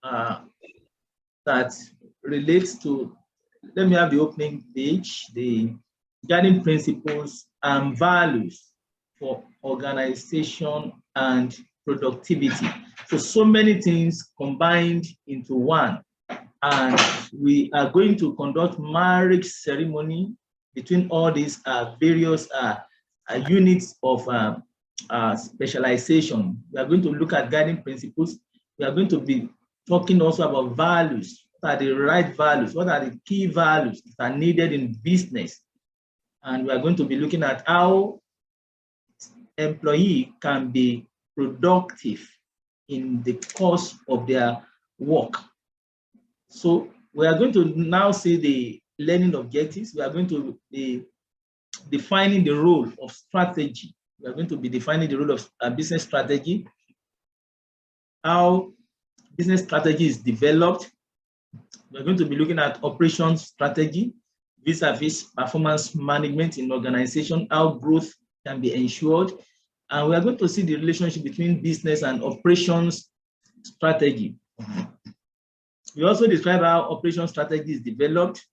that relates to, let me have the opening page, the guiding principles and values for organization and productivity. So many things combined into one. And we are going to conduct marriage ceremony between all these various units of specialization. We are going to look at guiding principles. We are going to be talking also about values. What are the right values? What are the key values that are needed in business? And we are going to be looking at how employee can be productive in the course of their work. So we are going to now see the learning objectives. We are going to be defining the role of strategy. We are going to be defining the role of business strategy, how business strategy is developed. We're going to be looking at operations strategy, vis-a-vis performance management in organization, how growth can be ensured. And we are going to see the relationship between business and operations strategy. We also describe how operations strategy is developed.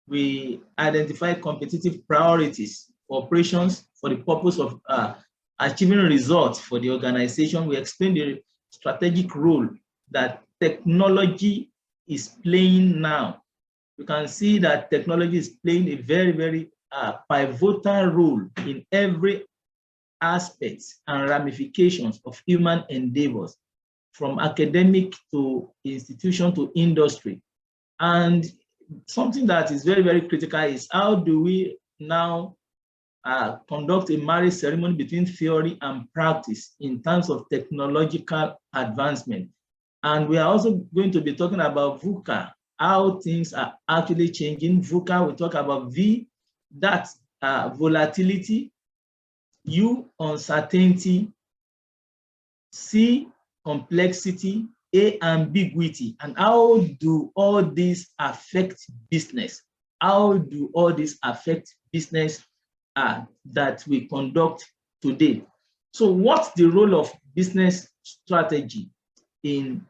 We identify competitive priorities for operations for the purpose of achieving results for the organization. We explain the strategic role that technology is playing now. You can see that technology is playing a very, very pivotal role in every aspect and ramifications of human endeavors, from academic to institution to industry. And something that is very, very critical is how do we now conduct a marriage ceremony between theory and practice in terms of technological advancement. And we are also going to be talking about VUCA, how things are actually changing. VUCA, we talk about V, that's volatility, U, uncertainty, C, complexity, A, ambiguity. And how do all these affect business? How do all these affect business that we conduct today? So what's the role of business strategy in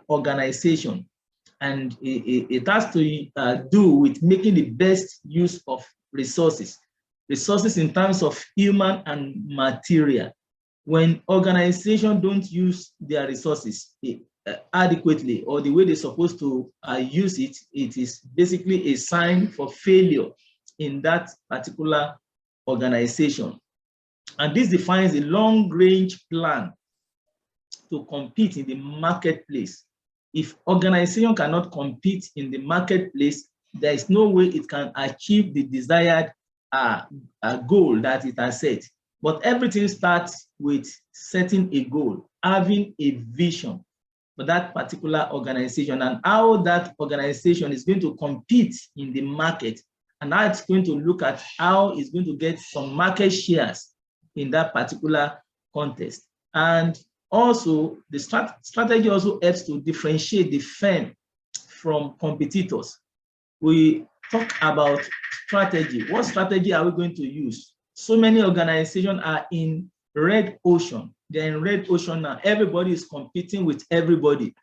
organization? And it has to do with making the best use of resources in terms of human and material. When organizations don't use their resources adequately or the way they're supposed to use it, it is basically a sign for failure in that particular organization. And this defines a long-range plan to compete in the marketplace. If organization cannot compete in the marketplace, there is no way it can achieve the desired goal that it has set. But everything starts with setting a goal, having a vision for that particular organization and how that organization is going to compete in the market, and how it's going to look at how it's going to get some market shares in that particular contest. And also, the strategy also helps to differentiate the firm from competitors. We talk about strategy. What strategy are we going to use? So many organizations are in red ocean. They're in red ocean now. Everybody is competing with everybody.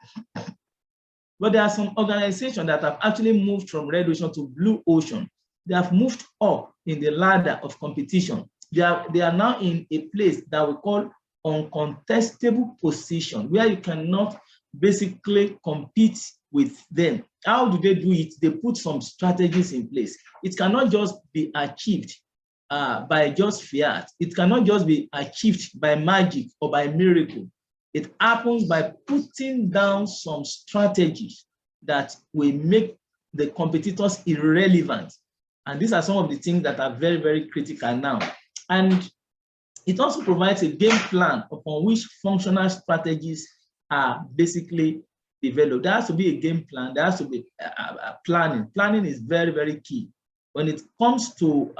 But there are some organizations that have actually moved from red ocean to blue ocean. They have moved up in the ladder of competition. They are now in a place that we call uncontestable position, where you cannot basically compete with them. How do they do it? They put some strategies in place. It cannot just be achieved by just fiat. It cannot just be achieved by magic or by miracle. It happens by putting down some strategies that will make the competitors irrelevant. And these are some of the things that are very, very critical now. And it also provides a game plan upon which functional strategies are basically developed. There has to be a game plan. There has to be planning. Planning is very, very key. When it comes to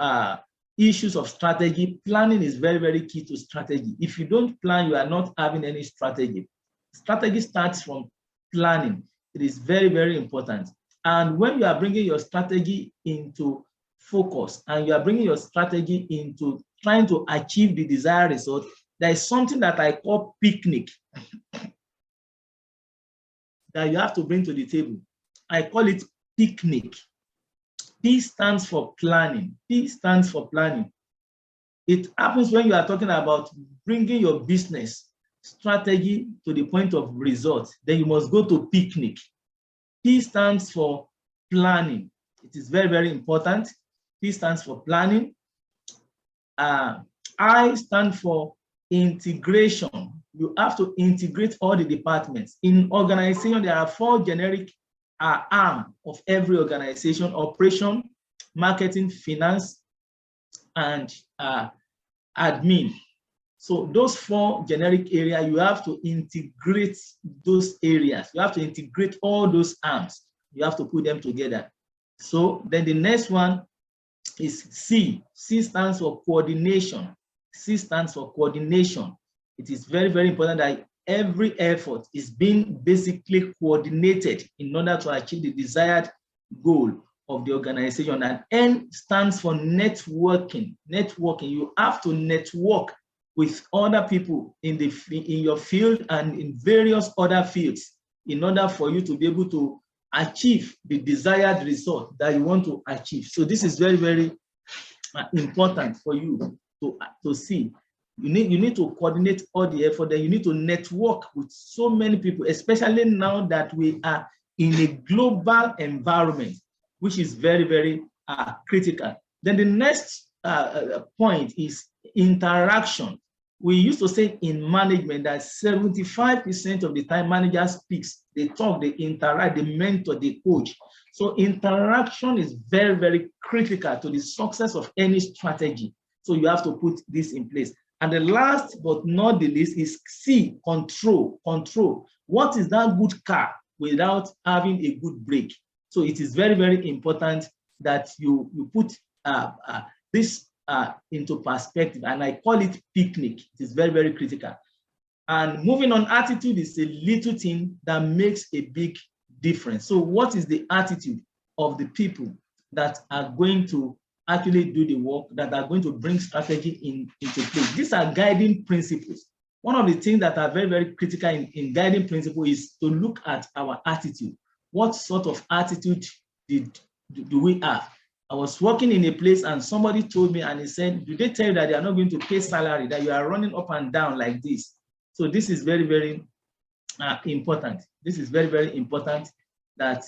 issues of strategy, planning is very, very key to strategy. If you don't plan, you are not having any strategy. Strategy starts from planning. It is very, very important. And when you are bringing your strategy into focus and you are bringing your strategy into trying to achieve the desired result, there is something that I call picnic. that you have to bring to the table. I call it picnic. P stands for planning. P stands for planning. It happens when you are talking about bringing your business strategy to the point of result, then you must go to picnic. P stands for planning. It is very, very important. P stands for planning. I stand for integration. You have to integrate all the departments. In organization, there are 4 generic arms of every organization: operation, marketing, finance, and admin. So those 4 generic areas, you have to integrate those areas. You have to integrate all those arms. You have to put them together. So then the next one is C. C stands for coordination. C stands for coordination. It is very, very important that every effort is being basically coordinated in order to achieve the desired goal of the organization. And N stands for networking. Networking. You have to network with other people in your field and in various other fields in order for you to be able to achieve the desired result that you want to achieve. So this is very, very important for you to see. You need to coordinate all the effort, then you need to network with so many people, especially now that we are in a global environment, which is very, very critical. Then the next point is interaction. We used to say in management that 75% of the time managers speaks, they talk, they interact, they mentor, they coach. So interaction is very, very critical to the success of any strategy. So you have to put this in place. And the last but not the least is C, control. Control. What is that good car without having a good brake? So it is very, very important that you put this into perspective, and I call it picnic. It is very, very critical. And moving on, attitude is a little thing that makes a big difference. So what is the attitude of the people that are going to actually do the work, that are going to bring strategy into place? These are guiding principles. One of the things that are very, very critical in guiding principle is to look at our attitude. What sort of attitude do we have? I was working in a place and somebody told me, and he said, do they tell you that they are not going to pay salary, that you are running up and down like this? So this is very, very important. This is very, very important that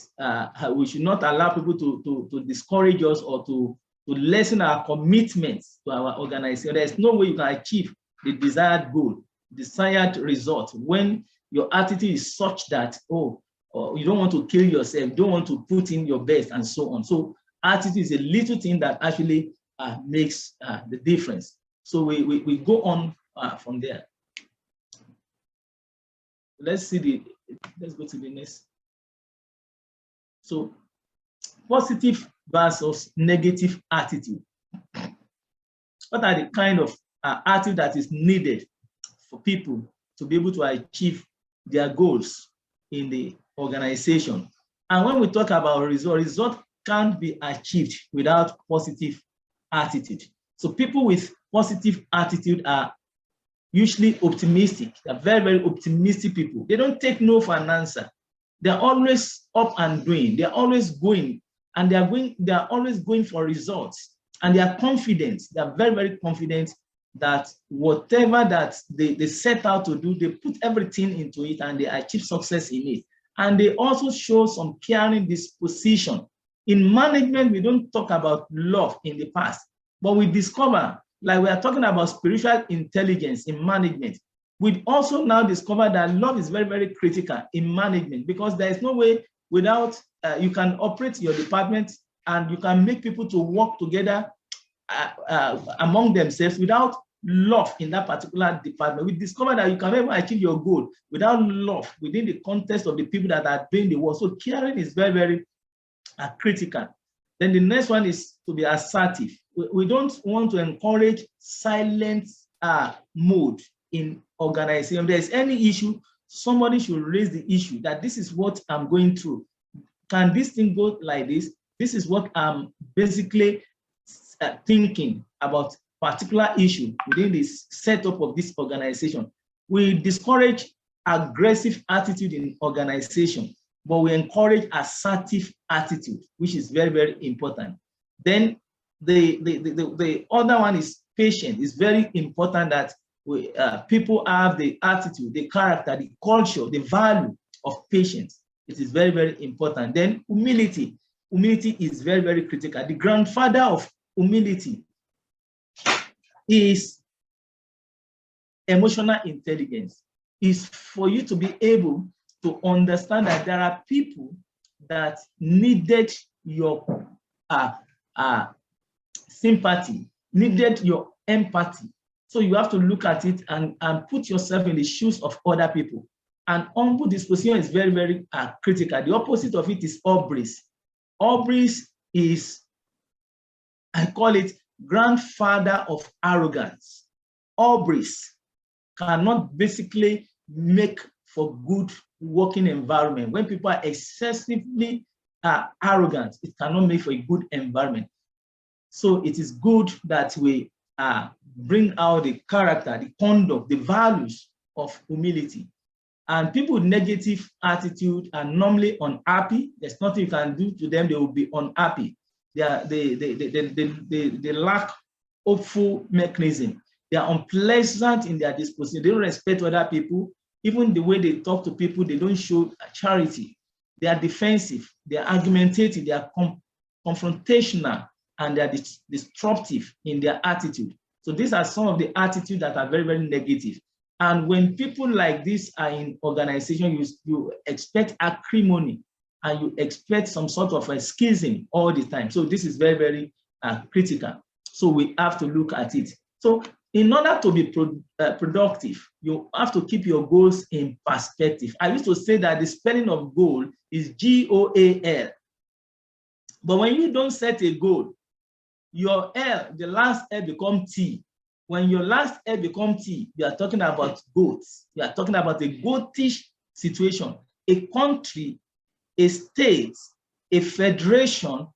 we should not allow people to discourage us or to lessen our commitments to our organization. There's no way you can achieve the desired goal, desired result, when your attitude is such that, you don't want to kill yourself, don't want to put in your best, and so on. So attitude is a little thing that actually makes the difference. So we go on from there. Let's go to the next. So positive versus negative attitude. What are the kind of attitude that is needed for people to be able to achieve their goals in the organization? And when we talk about result can't be achieved without positive attitude. So people with positive attitude are usually optimistic. They're very, very optimistic people. They don't take no for an answer. They're always up and doing. They're always going, and they're always going for results. And they are confident. They're very, very confident that whatever that they set out to do, they put everything into it and they achieve success in it. And they also show some caring disposition. In management, we don't talk about love in the past, but we discover, like we are talking about spiritual intelligence in management, we also now discover that love is very, very critical in management, because there is no way without, you can operate your department and you can make people to work together among themselves without love in that particular department. We discover that you can never achieve your goal without love within the context of the people that are doing the work. So caring is very, very critical. Then the next one is to be assertive. We don't want to encourage silent mode in organization. If there's any issue, somebody should raise the issue that this is what I'm going through. Can this thing go like this? This is what I'm basically thinking about particular issue within this setup of this organization. We discourage aggressive attitude in organization. but we encourage assertive attitude, which is very, very important. Then the other one is patient. It's very important that people have the attitude, the character, the culture, the value of patience. It is very, very important. Then humility. Humility is very, very critical. The grandfather of humility is emotional intelligence. Is for you to be able to understand that there are people that needed your sympathy, needed your empathy. So you have to look at it and put yourself in the shoes of other people. And humble disposition is very, very critical. The opposite of it is hubris. Hubris is, I call it, grandfather of arrogance. Hubris cannot basically make for good working environment. When people are excessively arrogant, it cannot make for a good environment. So it is good that we bring out the character, the conduct, the values of humility. And people with negative attitude are normally unhappy. There's nothing you can do to them, they will be unhappy. They lack hopeful mechanism. They are unpleasant in their disposition. They don't respect other people. Even the way they talk to people, they don't show charity. They are defensive, they are argumentative, they are confrontational, and they are disruptive in their attitude. So these are some of the attitudes that are very, very negative. And when people like this are in organization, you expect acrimony and you expect some sort of a schism all the time. So this is very, very critical. So we have to look at it. So in order to be productive, you have to keep your goals in perspective. I used to say that the spelling of goal is G-O-A-L. But when you don't set a goal, your L, the last L becomes T. When your last L becomes T, you are talking about goats. You are talking about a goatish situation. A country, a state, a federation,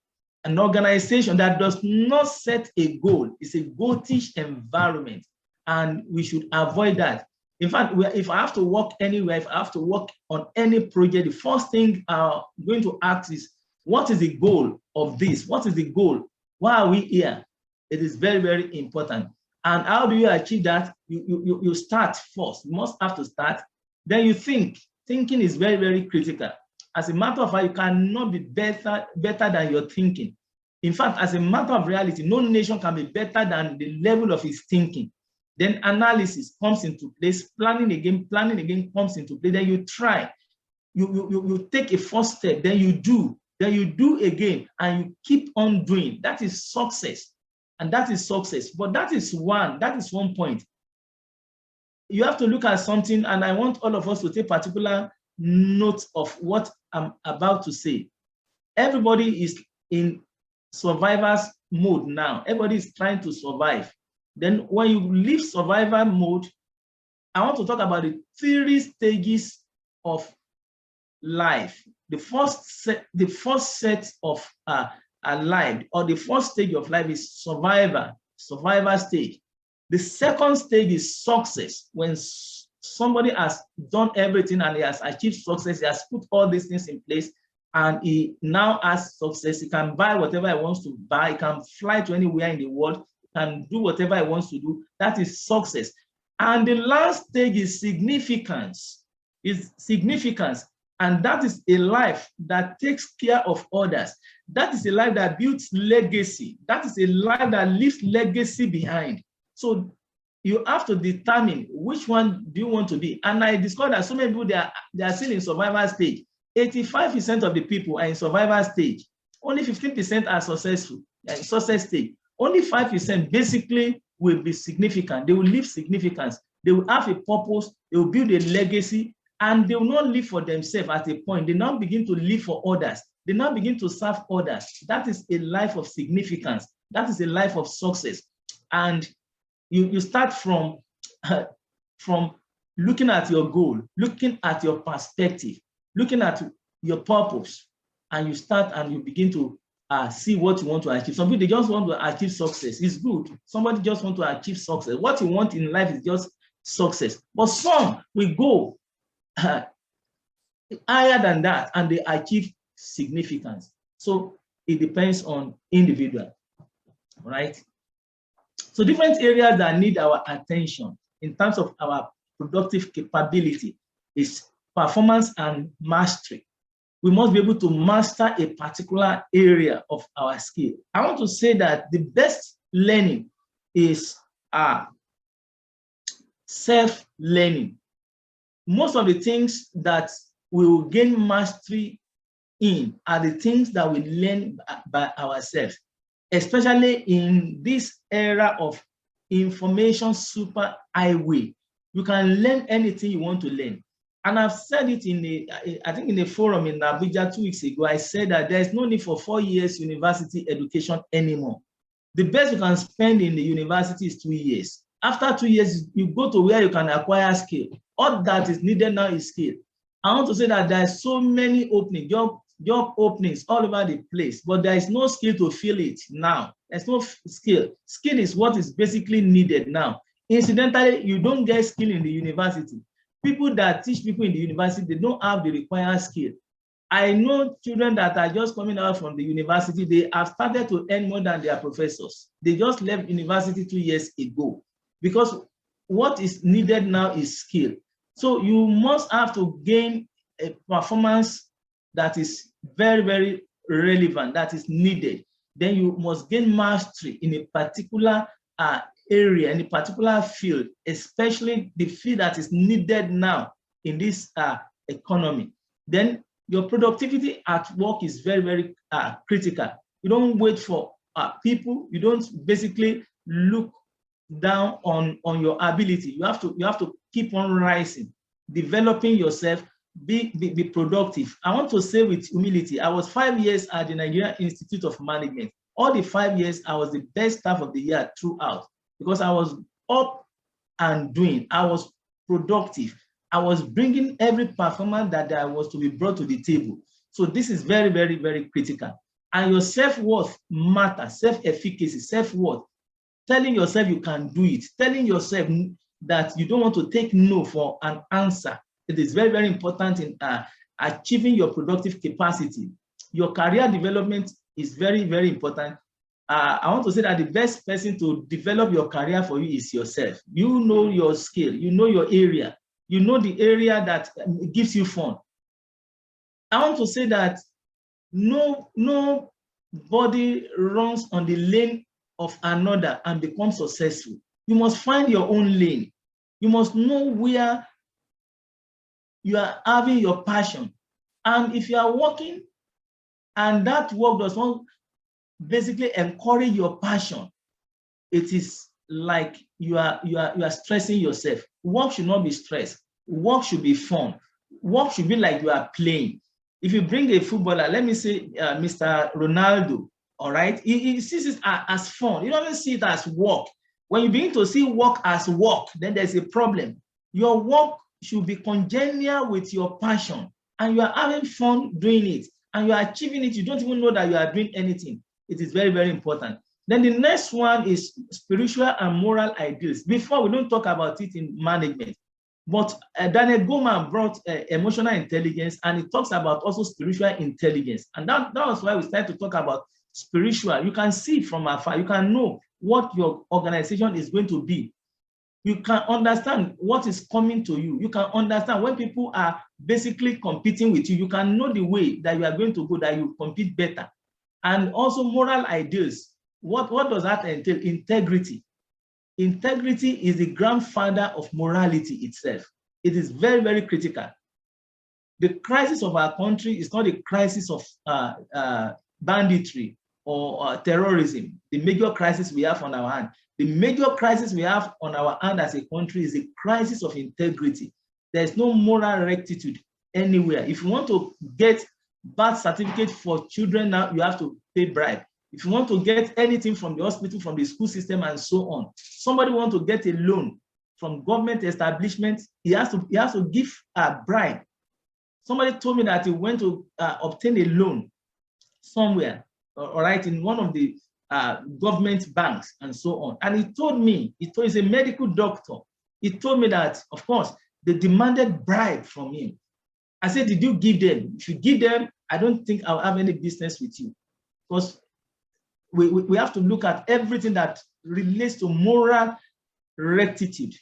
an organization that does not set a goal is a goatish environment, and we should avoid that. In fact, if I have to work anywhere, if I have to work on any project, the first thing I'm going to ask is, what is the goal of this? What is the goal? Why are we here? It is very, very important. And how do you achieve that? You start first. You must have to start. Then you think. Thinking is very, very critical. As a matter of fact, you cannot be better than your thinking. In fact, as a matter of reality, no nation can be better than the level of its thinking. Then analysis comes into place, planning again comes into play. Then you try, you take a first step, then you do again, and you keep on doing. That is success, and that is success. But that is one point. You have to look at something, and I want all of us to take particular note of what I'm about to say. Everybody is in survivor's mode now. Everybody is trying to survive. Then when you leave survival mode, I want to talk about the 3 stages of life. The first set of life, or the first stage of life, is survivor stage. The second stage is success. When somebody has done everything and he has achieved success, he has put all these things in place, and he now has success. He can buy whatever he wants to buy. He can fly to anywhere in the world. He can do whatever he wants to do. That is success. And the last stage is significance. And that is a life that takes care of others. That is a life that builds legacy. That is a life that leaves legacy behind. So you have to determine which one do you want to be. And I discovered that so many people, they are still in survival stage. 85% of the people are in survival stage. Only 15% are successful, in success stage. Only 5% basically will be significant. They will live significance. They will have a purpose. They will build a legacy, and they will not live for themselves at a point. They now begin to live for others. They now begin to serve others. That is a life of significance. That is a life of success. And you start from looking at your goal, looking at your perspective, looking at your purpose, and you start and you begin to see what you want to achieve. Some people, they just want to achieve success. It's good. Somebody just want to achieve success. What you want in life is just success. But some will go higher than that, and they achieve significance. So it depends on individual, right? So different areas that need our attention in terms of our productive capability is performance and mastery. We must be able to master a particular area of our skill. I want to say that the best learning is self-learning. Most of the things that we will gain mastery in are the things that we learn by ourselves, especially in this era of information super highway. You can learn anything you want to learn. And I've said it I think in a forum in Abuja 2 weeks ago, I said that there is no need for 4 years university education anymore. The best you can spend in the university is 2 years. After 2 years, you go to where you can acquire skill. All that is needed now is skill. I want to say that there are so many openings, job openings all over the place, but there is no skill to fill it now. There's no skill. Skill is what is basically needed now. Incidentally, you don't get skill in the university. People that teach people in the university, they don't have the required skill. I know children that are just coming out from the university, they have started to earn more than their professors. They just left university 2 years ago, because what is needed now is skill. So you must have to gain a performance that is very, very relevant, that is needed. Then you must gain mastery in a particular area, in a particular field, especially the field that is needed now in this economy. Then your productivity at work is very, very critical. You don't wait for people. You don't basically look down on your ability. You have to keep on rising, developing yourself, be productive. I want to say with humility, I was 5 years at the Nigerian Institute of Management. All the 5 years, I was the best staff of the year throughout, because I was up and doing. I was productive. I was bringing every performance that I was to be brought to the table. So this is very, very, very critical. And your self-worth matters, self-efficacy, self-worth. Telling yourself you can do it, telling yourself that you don't want to take no for an answer. It is very, very important in achieving your productive capacity. Your career development is very, very important. I want to say that the best person to develop your career for you is yourself. You know your skill, you know your area, you know the area that gives you fun. I want to say that nobody runs on the lane of another and become successful. You must find your own lane. You must know where you are having your passion. And if you are working and that work does not basically encourage your passion, it is like you are stressing yourself. Work should not be stressed. Work should be fun. Work should be like you are playing. If you bring a footballer, let me say Mr. Ronaldo, all right, he sees it as fun. You don't see it as work. When you begin to see work as work, then there's a problem. Your work should be congenial with your passion, and you are having fun doing it, and you are achieving it. You don't even know that you are doing anything. It is very, very important. Then the next one is spiritual and moral ideals. Before, we don't talk about it in management, but Daniel Goleman brought emotional intelligence, and it talks about also spiritual intelligence. And that was why we started to talk about spiritual. You can see from afar, you can know what your organization is going to be. You can understand what is coming to you. You can understand when people are basically competing with you. You can know the way that you are going to go, that you compete better. And also moral ideals. What does that entail? Integrity. Integrity is the grandfather of morality itself. It is very, very critical. The crisis of our country is not a crisis of banditry or terrorism. The major crisis we have on our hand. The major crisis we have on our hand as a country is a crisis of integrity. There's no moral rectitude anywhere. If you want to get birth certificate for children now, you have to pay bribe. If you want to get anything from the hospital, from the school system, and so on, somebody wants to get a loan from government establishment, he has to give a bribe. Somebody told me that he went to obtain a loan somewhere, all right, in one of the government banks and so on. And he told me, he's a medical doctor. He told me that, of course, they demanded bribe from him. I said, did you give them? If you give them, I don't think I'll have any business with you. Because we have to look at everything that relates to moral rectitude.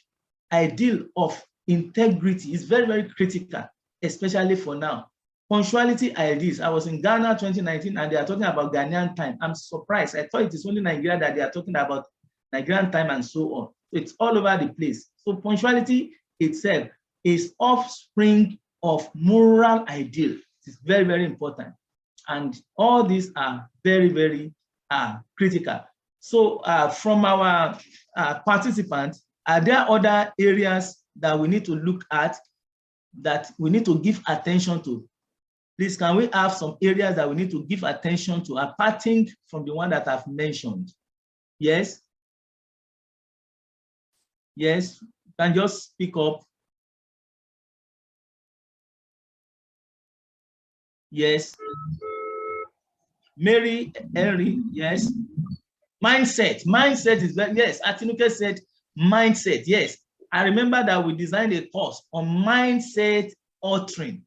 Ideal of integrity is very, very critical, especially for now. Punctuality ideals. I was in Ghana 2019 and they are talking about Ghanaian time. I'm surprised. I thought it is only Nigeria that they are talking about Nigerian time and so on. It's all over the place. So punctuality itself is offspring of moral ideal. It's very, very important. And all these are very, very critical. So from our participants, are there other areas that we need to look at, that we need to give attention to? Please, can we have some areas that we need to give attention to, apart from the one that I've mentioned? Yes? Yes, you can just speak up. Yes. Mary, Henry, yes. Mindset. Mindset is very, yes. Atinuke said mindset. Yes. I remember that we designed a course on mindset altering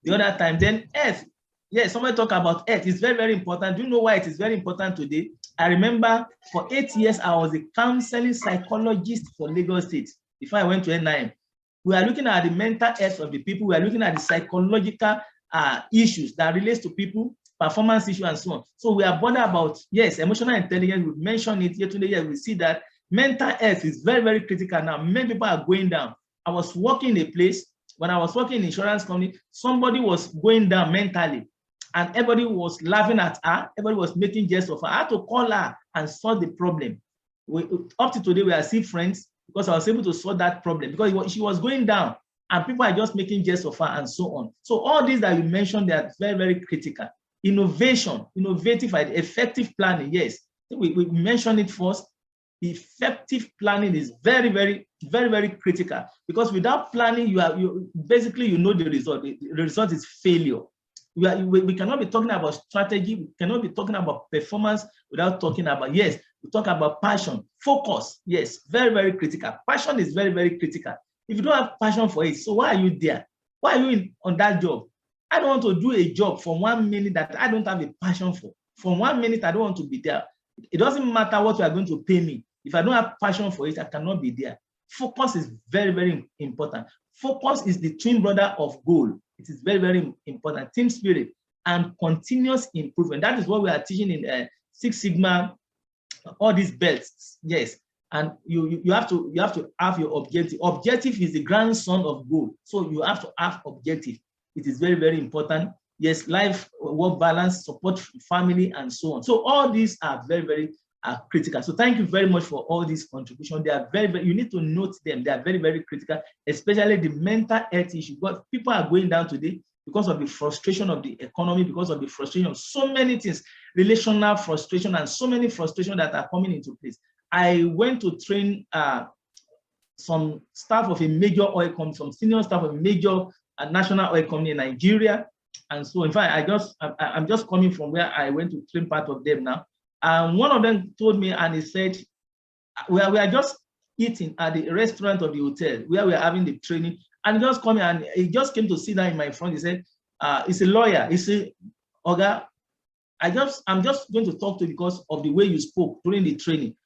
the other time. Then earth. Yes, somebody talk about earth. It's very, very important. Do you know why it is very important today? I remember for 8 years, I was a counseling psychologist for Lagos State before I went to N9. We are looking at the mental health of the people. We are looking at the psychological issues that relates to people, performance issue, and so on. So we are bothered about, yes, emotional intelligence. We've mentioned it here today. We see that mental health is very, very critical now. Many people are going down. I was working in a place, when I was working in insurance company, somebody was going down mentally and everybody was laughing at her. Everybody was making jest of her. I had to call her and solve the problem. Up to today, we are still friends because I was able to solve that problem because she was going down and people are just making jest of her and so on. So all these that you mentioned, they are very, very critical. Innovation, innovative, effective planning. Yes, we mentioned it first. Effective planning is very, very, very, very critical because without planning, basically you know the result. The result is failure. We cannot be talking about strategy. We cannot be talking about performance without talking about, yes, we talk about passion, focus. Yes, very, very critical. Passion is very, very critical. If you don't have passion for it, so why are you there? Why are you on that job? I don't want to do a job for 1 minute that I don't have a passion for. For 1 minute, I don't want to be there. It doesn't matter what you are going to pay me. If I don't have passion for it, I cannot be there. Focus is very, very important. Focus is the twin brother of goal. It is very, very important. Team spirit and continuous improvement. That is what we are teaching in Six Sigma, all these belts. Yes. And you have to have your objective. Objective is the grandson of goal. So you have to have objective. It is very, very important. Yes, life, work balance, support family, and so on. So all these are very, very critical. So thank you very much for all these contributions. They are very, very, you need to note them. They are very, very critical, especially the mental health issue. But people are going down today because of the frustration of the economy, because of the frustration of so many things, relational frustration, and so many frustrations that are coming into place. I went to train some staff of a major oil company, some senior staff of a major national oil company in Nigeria. And so, in fact, I'm just coming from where I went to train part of them now. And one of them told me, and he said, we are just eating at the restaurant of the hotel where we are having the training. And he just came and he just came to sit down in my front. He said, he's a lawyer. He said, Oga, I'm just going to talk to you because of the way you spoke during the training.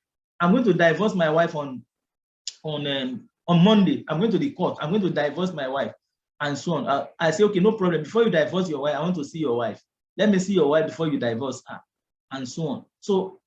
I'm going to divorce my wife on Monday. I'm going to the court. I'm going to divorce my wife and so on. I say, okay, no problem. Before you divorce your wife, I want to see your wife. Let me see your wife before you divorce her, and so on. So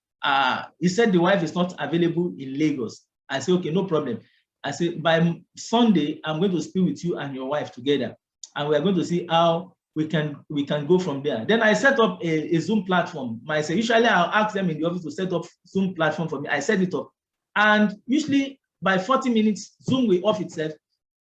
he said the wife is not available in Lagos. I say, okay, no problem. I say, by Sunday, I'm going to speak with you and your wife together, and we're going to see how we can go from there. Then I set up a Zoom platform. I say, usually I'll ask them in the office to set up Zoom platform for me. I set it up. And usually by 40 minutes, Zoom will off itself.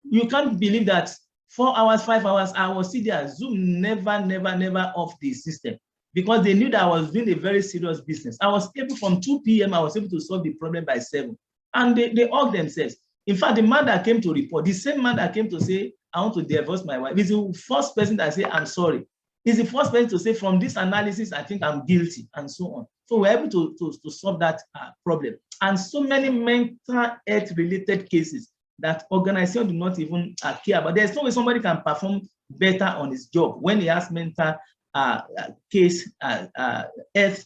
You can't believe that 4 hours, 5 hours, I was sitting there. Zoom never off the system because they knew that I was doing a very serious business. I was able from 2 p.m., I was able to solve the problem by 7. And they hugged themselves. In fact, the man that came to report, the same man that came to say, I want to divorce my wife, is the first person that say, I'm sorry. He's the first person to say, from this analysis, I think I'm guilty, and so on. So we're able to solve that problem. And so many mental health related cases that organizations do not even care about. There's no way somebody can perform better on his job, when he has mental health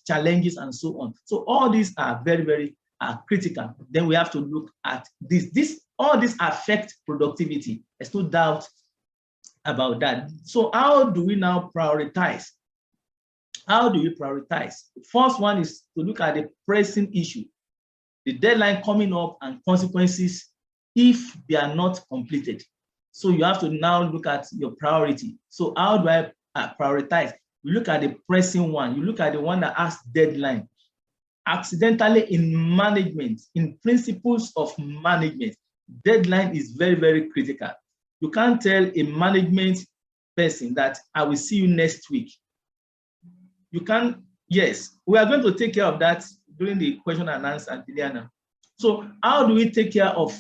challenges and so on. So all these are very, very critical. Then we have to look at this. All these affect productivity. There's no doubt about that. So how do we now prioritize? How do we prioritize? The first one is to look at the pressing issue, the deadline coming up, and consequences if they are not completed. So you have to now look at your priority. So how do I prioritize? You look at the pressing one. You look at the one that has deadline. Accidentally, in management, in principles of management, deadline is very, very critical. You can't tell a management person that I will see you next week. You can, yes, we are going to take care of that during the question and answer, Liliana. So how do we take care of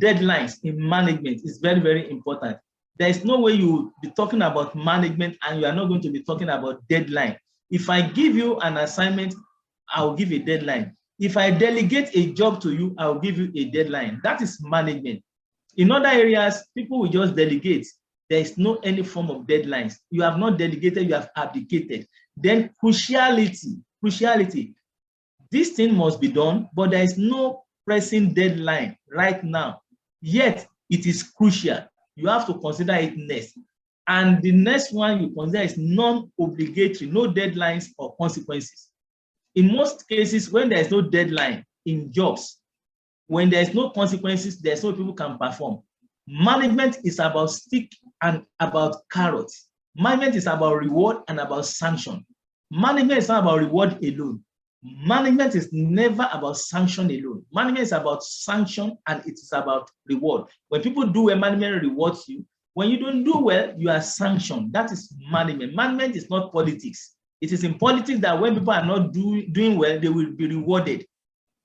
deadlines in management? Is very, very important. There is no way you will be talking about management and you are not going to be talking about deadline. If I give you an assignment, I will give a deadline. If I delegate a job to you, I will give you a deadline. That is management. In other areas, people will just delegate. There is no any form of deadlines. You have not delegated, you have abdicated. Then cruciality. This thing must be done, but there is no pressing deadline right now. Yet it is crucial. You have to consider it next. And the next one you consider is non-obligatory, no deadlines or consequences. In most cases, when there is no deadline in jobs, when there is no consequences, there's no people can perform. Management is about stick and about carrot. Management is about reward and about sanction. Management is not about reward alone. Management is never about sanction alone. Management is about sanction and it is about reward. When people do well, management rewards you. When you don't do well, you are sanctioned. That is management. Management is not politics. It is in politics that when people are not doing well, they will be rewarded.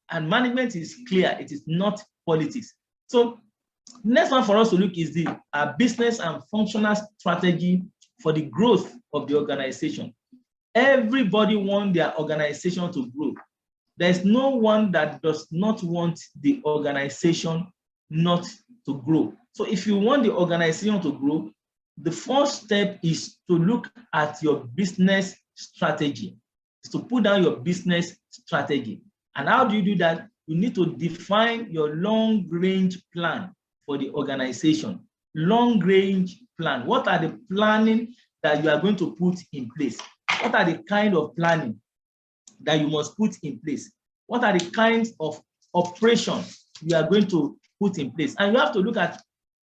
And management is clear. It is not politics. So next one for us to look is the business and functional strategy for the growth of the organization. Everybody wants their organization to grow. There's no one that does not want the organization not to grow. So if you want the organization to grow, the first step is to look at your business strategy. It's to put down your business strategy. And how do you do that? You need to define your long-range plan for the organization. Long-range plan. What are the planning that you are going to put in place? What are the kind of planning that you must put in place? What are the kinds of operations you are going to put in place? And you have to look at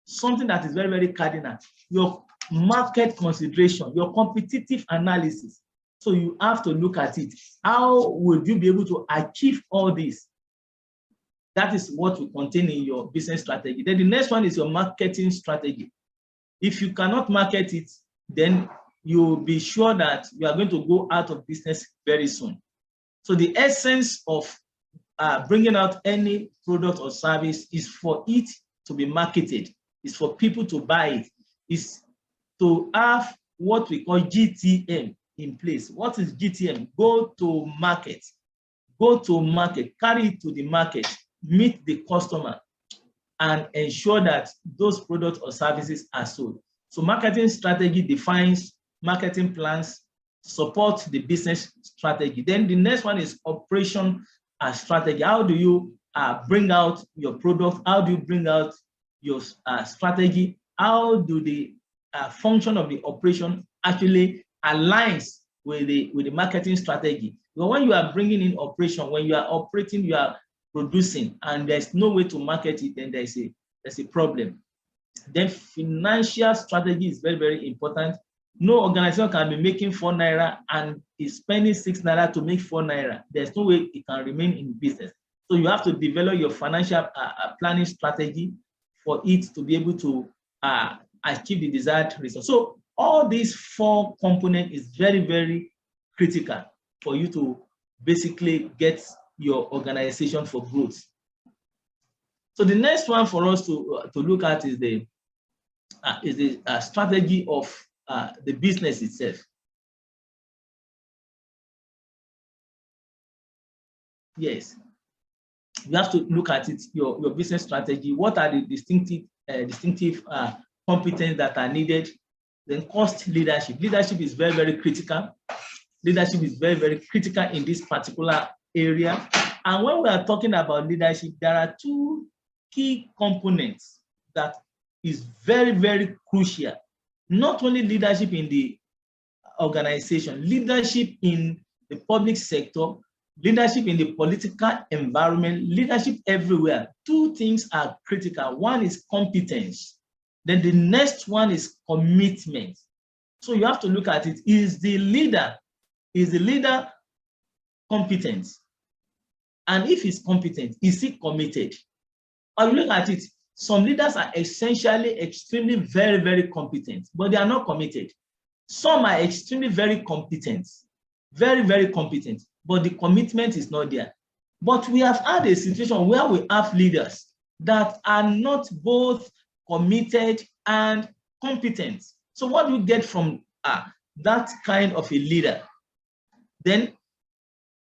something that is very, very cardinal, your market consideration, your competitive analysis. So you have to look at it. How will you be able to achieve all this? That is what will contain in your business strategy. Then the next one is your marketing strategy. If you cannot market it, then you'll be sure that you are going to go out of business very soon. So the essence of bringing out any product or service is for it to be marketed, is for people to buy it, is to have what we call GTM in place. What is GTM? Go to market, carry it to the market, meet the customer, and ensure that those products or services are sold. So marketing strategy defines marketing plans, support the business strategy. Then the next one is operation strategy. How do you bring out your product? How do you bring out your strategy? How do the function of the operation actually aligns with the marketing strategy? But when you are bringing in operation, when you are operating, you are producing, and there's no way to market it, then there's a problem. Then financial strategy is very, very important. No organization can be making 4 naira and is spending 6 naira to make 4 naira. There's no way it can remain in business. So you have to develop your financial planning strategy for it to be able to achieve the desired result. So all these 4 components is very, very critical for you to basically get your organization for growth. So the next one for us to look at is the strategy of the business itself. Yes, you have to look at it, your business strategy. What are the distinctive competence that are needed. Then cost leadership. Leadership is very, very critical. Leadership is very, very critical in this particular area. And when we are talking about leadership, there are two key components that is very, very crucial. Not only leadership in the organization, leadership in the public sector, leadership in the political environment, leadership everywhere. Two things are critical. One is competence. Then the next one is commitment. So you have to look at it. Is the leader competent? And if he's competent, is he committed? Or you look at it, some leaders are essentially extremely very, very competent, but they are not committed. Some are extremely very competent, very, very competent, but the commitment is not there. But we have had a situation where we have leaders that are not both committed and competent. So what do you get from that kind of a leader? Then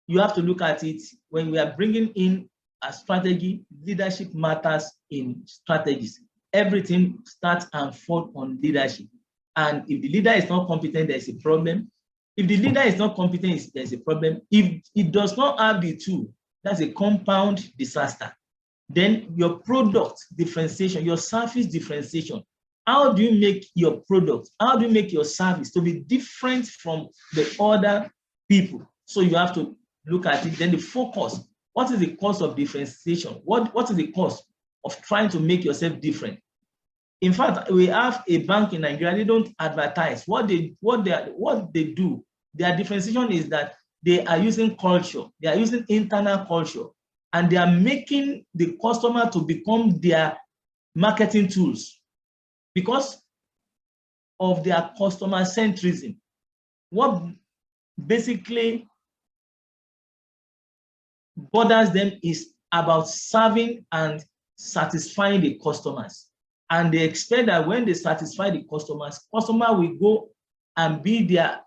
you have to look at it when we are bringing in a strategy. Leadership matters in strategies. Everything starts and falls on leadership. And if the leader is not competent, there's a problem. If the leader is not competent, there's a problem. If it does not have the two, that's a compound disaster. Then your product differentiation, your service differentiation. How do you make your product, how do you make your service to be different from the other people? So you have to look at it. Then the focus. What is the cost of differentiation? What is the cost of trying to make yourself different? In fact, we have a bank in Nigeria. They don't advertise. What they do, their differentiation is that they are using culture. They are using internal culture, and they are making the customer to become their marketing tools because of their customer centrism. What basically bothers them is about serving and satisfying the customers. And they expect that when they satisfy the customers, customer will go and be their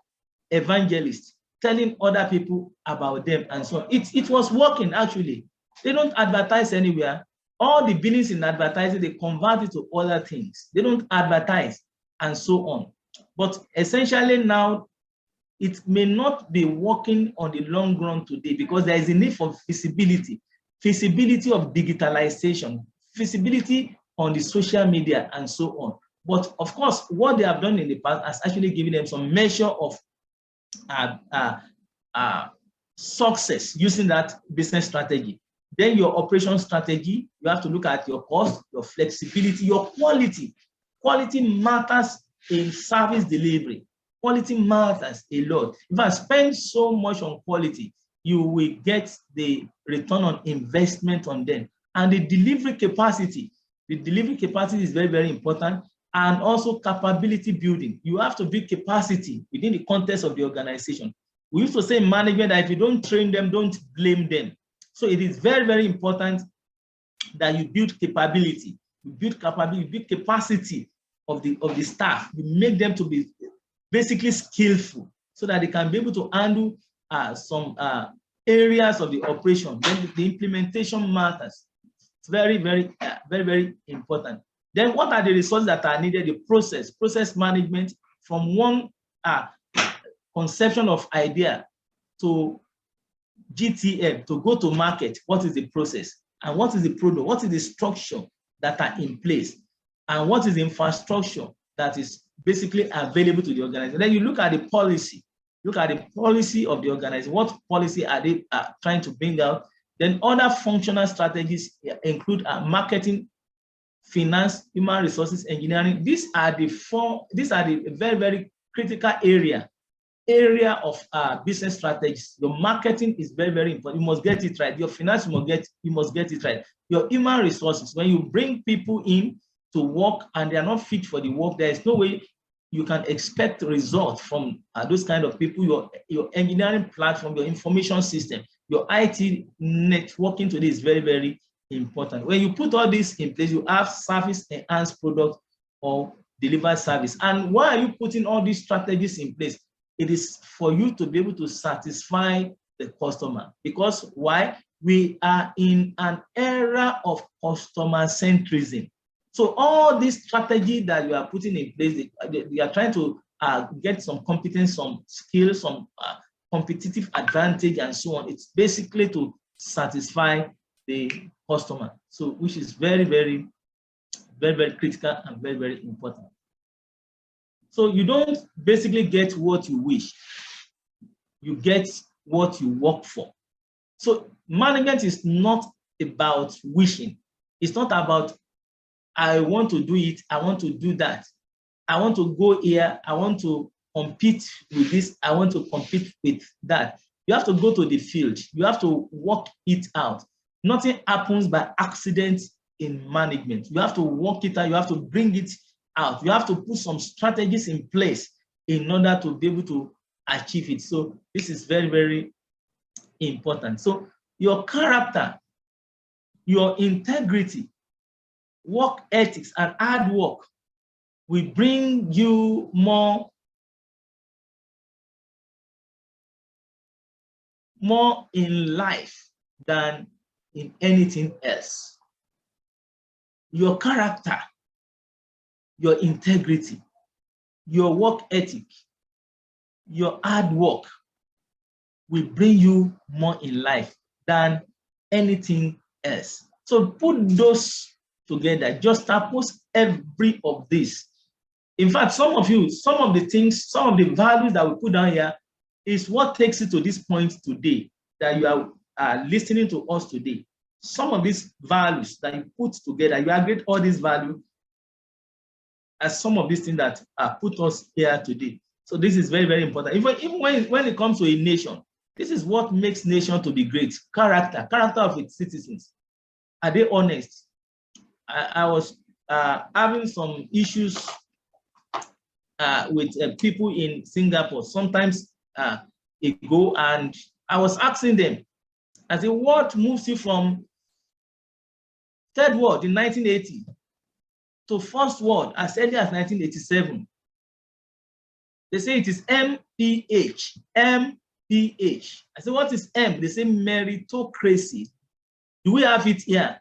evangelist, telling other people about them and so on. It was working actually. They don't advertise anywhere. All the billings in advertising, they convert it to other things. They don't advertise and so on. But essentially now, it may not be working on the long run today because there is a need for visibility of digitalization, visibility on the social media and so on. But of course, what they have done in the past has actually given them some measure of success using that business strategy. Then your operation strategy, you have to look at your cost, your flexibility, your quality. Quality matters in service delivery. Quality matters a lot. If I spend so much on quality, you will get the return on investment on them. And the delivery capacity is very, very important. And also capability building. You have to build capacity within the context of the organization. We used to say in management that if you don't train them, don't blame them. So it is very, very important that you build capability. You build capability, you build capacity of the staff. You make them to be basically skillful so that they can be able to handle some areas of the operation. Then the implementation matters. It's very, very, very, very important. Then what are the resources that are needed? The process management from one conception of idea to GTM, to go to market. What is the process? And what is the product? What is the structure that are in place? And what is the infrastructure that is basically available to the organization? Then you look at the policy. Look at the policy of the organization. What policy are they trying to bring out? Then other functional strategies include marketing, finance, human resources, engineering. These are the very, very critical area of business strategies. Your marketing is very, very important. You must get it right. Your finance, you must get it right. Your human resources, when you bring people in to work and they are not fit for the work, there is no way you can expect results from those kind of people. Your engineering platform, your information system, your IT networking today is very, very important. When you put all this in place, you have service enhanced product or delivered service. And why are you putting all these strategies in place? It is for you to be able to satisfy the customer. Because why? We are in an era of customer centrism. So all this strategy that you are putting in place, they are trying to get some competence, some skills, some competitive advantage, and so on. It's basically to satisfy the customer. So, which is very, very, very, very critical and very, very important. So you don't basically get what you wish. You get what you work for. So management is not about wishing. It's not about, I want to do it, I want to do that. I want to go here, I want to compete with this, I want to compete with that. You have to go to the field. You have to work it out. Nothing happens by accident in management. You have to work it out. You have to bring it out. You have to put some strategies in place in order to be able to achieve it. So this is very, very important. So your character, your integrity, work ethics, and hard work will bring you more in life than in anything else. Your character, your integrity, your work ethic, your hard work will bring you more in life than anything else. So put those together, just oppose every of this. In fact, some of you, some of the things, some of the values that we put down here is what takes you to this point today that you are listening to us today. Some of these values that you put together, you aggregate all these values as some of these things that put us here today. So this is very, very important. Even when it comes to a nation, this is what makes nation to be great. Character of its citizens. Are they honest? I was having some issues with people in Singapore sometimes ago, and I was asking them, I said, what moves you from third world in 1980 to first world as early as 1987? They say it is MPH. MPH. I said, what is M? They say meritocracy. Do we have it here?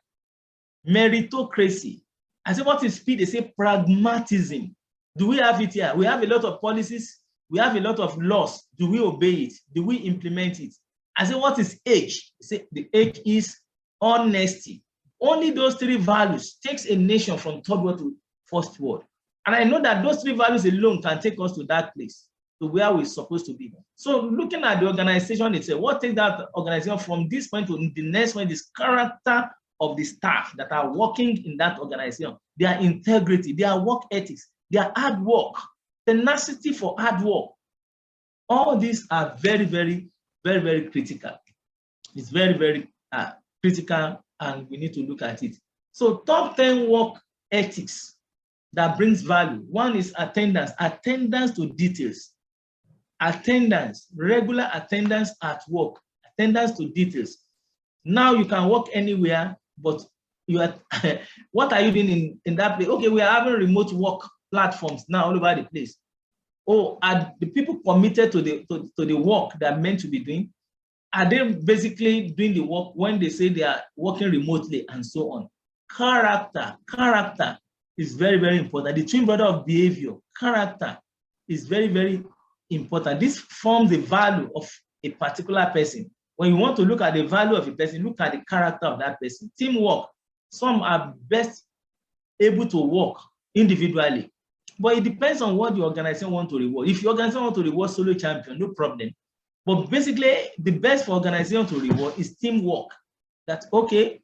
Meritocracy. I said, what is P? They say pragmatism. Do we have it here? We have a lot of policies. We have a lot of laws. Do we obey it? Do we implement it? I said, what is H? They say the H is honesty. Only those three values takes a nation from third world to first world. And I know that those three values alone can take us to that place, to where we're supposed to be. So looking at the organization itself, what takes that organization from this point to the next one is character of the staff that are working in that organization, their integrity, their work ethics, their hard work, tenacity for hard work. All these are very, very, very, very critical. It's very, very critical, and we need to look at it. So top 10 work ethics that brings value. One is attendance to details. Attendance, regular attendance at work, attendance to details. Now you can work anywhere, but you are what are you doing in that place? Okay, we are having remote work platforms now all over the place. Oh, are the people committed to the work they're meant to be doing? Are they basically doing the work when they say they are working remotely and so on? Character is very, very important. The twin brother of behavior, character is very, very important. This forms the value of a particular person. When you want to look at the value of a person, look at the character of that person. Teamwork, some are best able to work individually, but it depends on what the organization wants to reward. If your organization wants to reward solo champion, no problem. But basically, the best for organization to reward is teamwork. That, okay,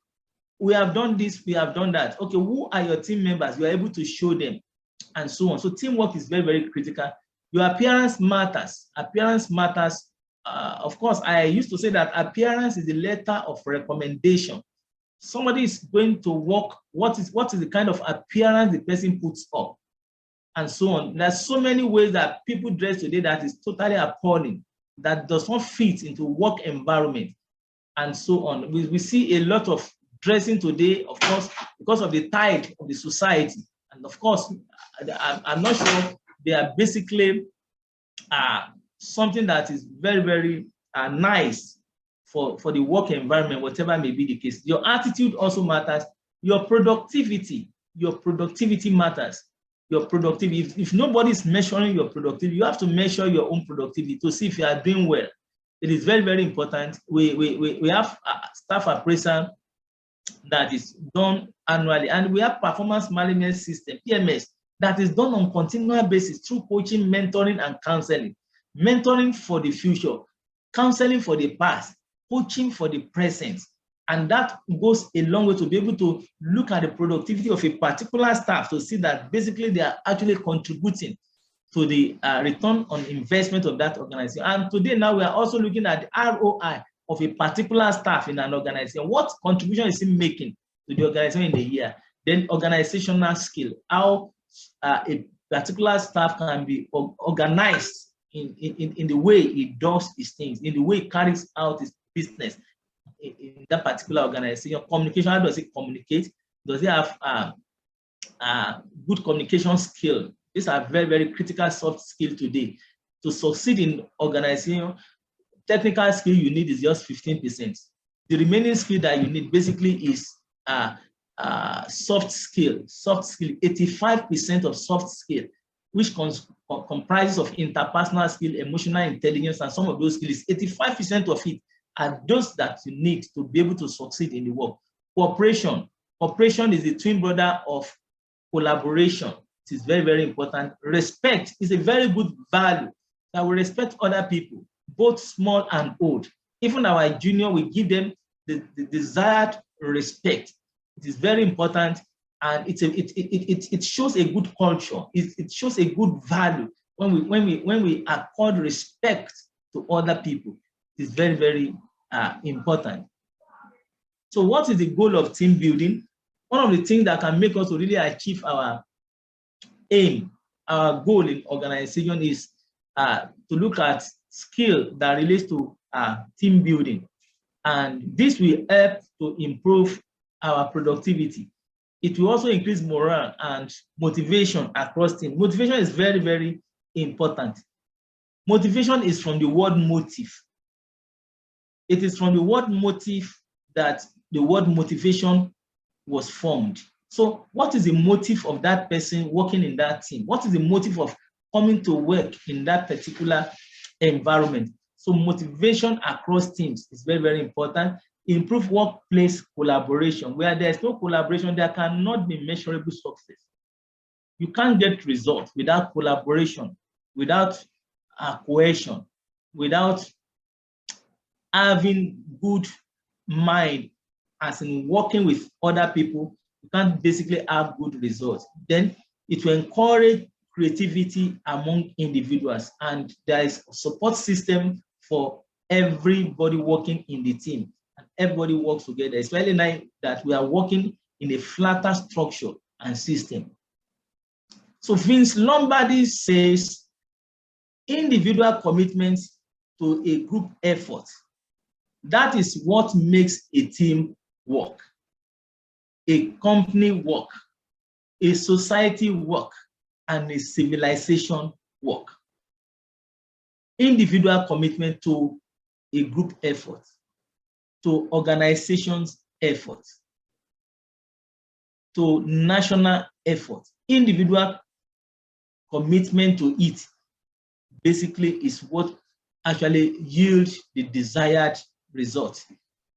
we have done this, we have done that. Okay, who are your team members? You are able to show them, and so on. So teamwork is very, very critical. Your appearance matters. Appearance matters. Of course, I used to say that appearance is the letter of recommendation. Somebody is going to work. What is the kind of appearance the person puts up, and so on. There's so many ways that people dress today that is totally appalling, that does not fit into work environment, and so on. We see a lot of dressing today, of course, because of the tide of the society. And of course, I'm not sure they are basically something that is very, very nice for the work environment, whatever may be the case. Your attitude also matters. Your productivity. your productivity matters. Your productivity, if nobody is measuring your productivity, you have to measure your own productivity to see if you are doing well. It is very, very important. We have a staff appraisal that is done annually, and we have performance management system, PMS, that is done on continual basis through coaching, mentoring, and counseling. Mentoring for the future, counseling for the past, coaching for the present. And that goes a long way to be able to look at the productivity of a particular staff to see that basically they are actually contributing to the return on investment of that organization. And today now we are also looking at the ROI of a particular staff in an organization. What contribution is he making to the organization in a year? Then organizational skill, how a particular staff can be organized in the way he does his things, in the way he carries out his business in that particular organization. Communication, how does he communicate? Does he have good communication skill? These are very, very critical soft skills today. To succeed in organization, technical skill you need is just 15%. The remaining skill that you need basically is soft skill. Soft skill, 85% of soft skill, which comprises of interpersonal skill, emotional intelligence, and some of those skills. 85% of it are those that you need to be able to succeed in the work. Cooperation. Cooperation is the twin brother of collaboration. It is very, very important. Respect is a very good value, that we respect other people, both small and old. Even our junior, we give them the desired respect. It is very important, and it shows a good culture. It shows a good value when we accord respect to other people. It is very, very important. So what is the goal of team building? One of the things that can make us to really achieve our aim, our goal in organization is to look at skill that relates to team building. And this will help to improve our productivity. It will also increase morale and motivation across team. Motivation is very, very important. Motivation is from the word motive. It is from the word motive that the word motivation was formed. So what is the motive of that person working in that team? What is the motive of coming to work in that particular environment? So motivation across teams is very, very important. Improve workplace collaboration. Where there's no collaboration, there cannot be measurable success. You can't get results without collaboration, without cohesion, without having good mind, as in working with other people. You can't basically have good results. Then it will encourage creativity among individuals, and there is a support system for everybody working in the team, and everybody works together. It's really nice that we are working in a flatter structure and system. So Vince Lombardi says individual commitment to a group effort, that is what makes a team work, a company work, a society work, and a civilization work. Individual commitment to a group effort, to organizations effort, to national effort. Individual commitment to it basically is what actually yields the desired result.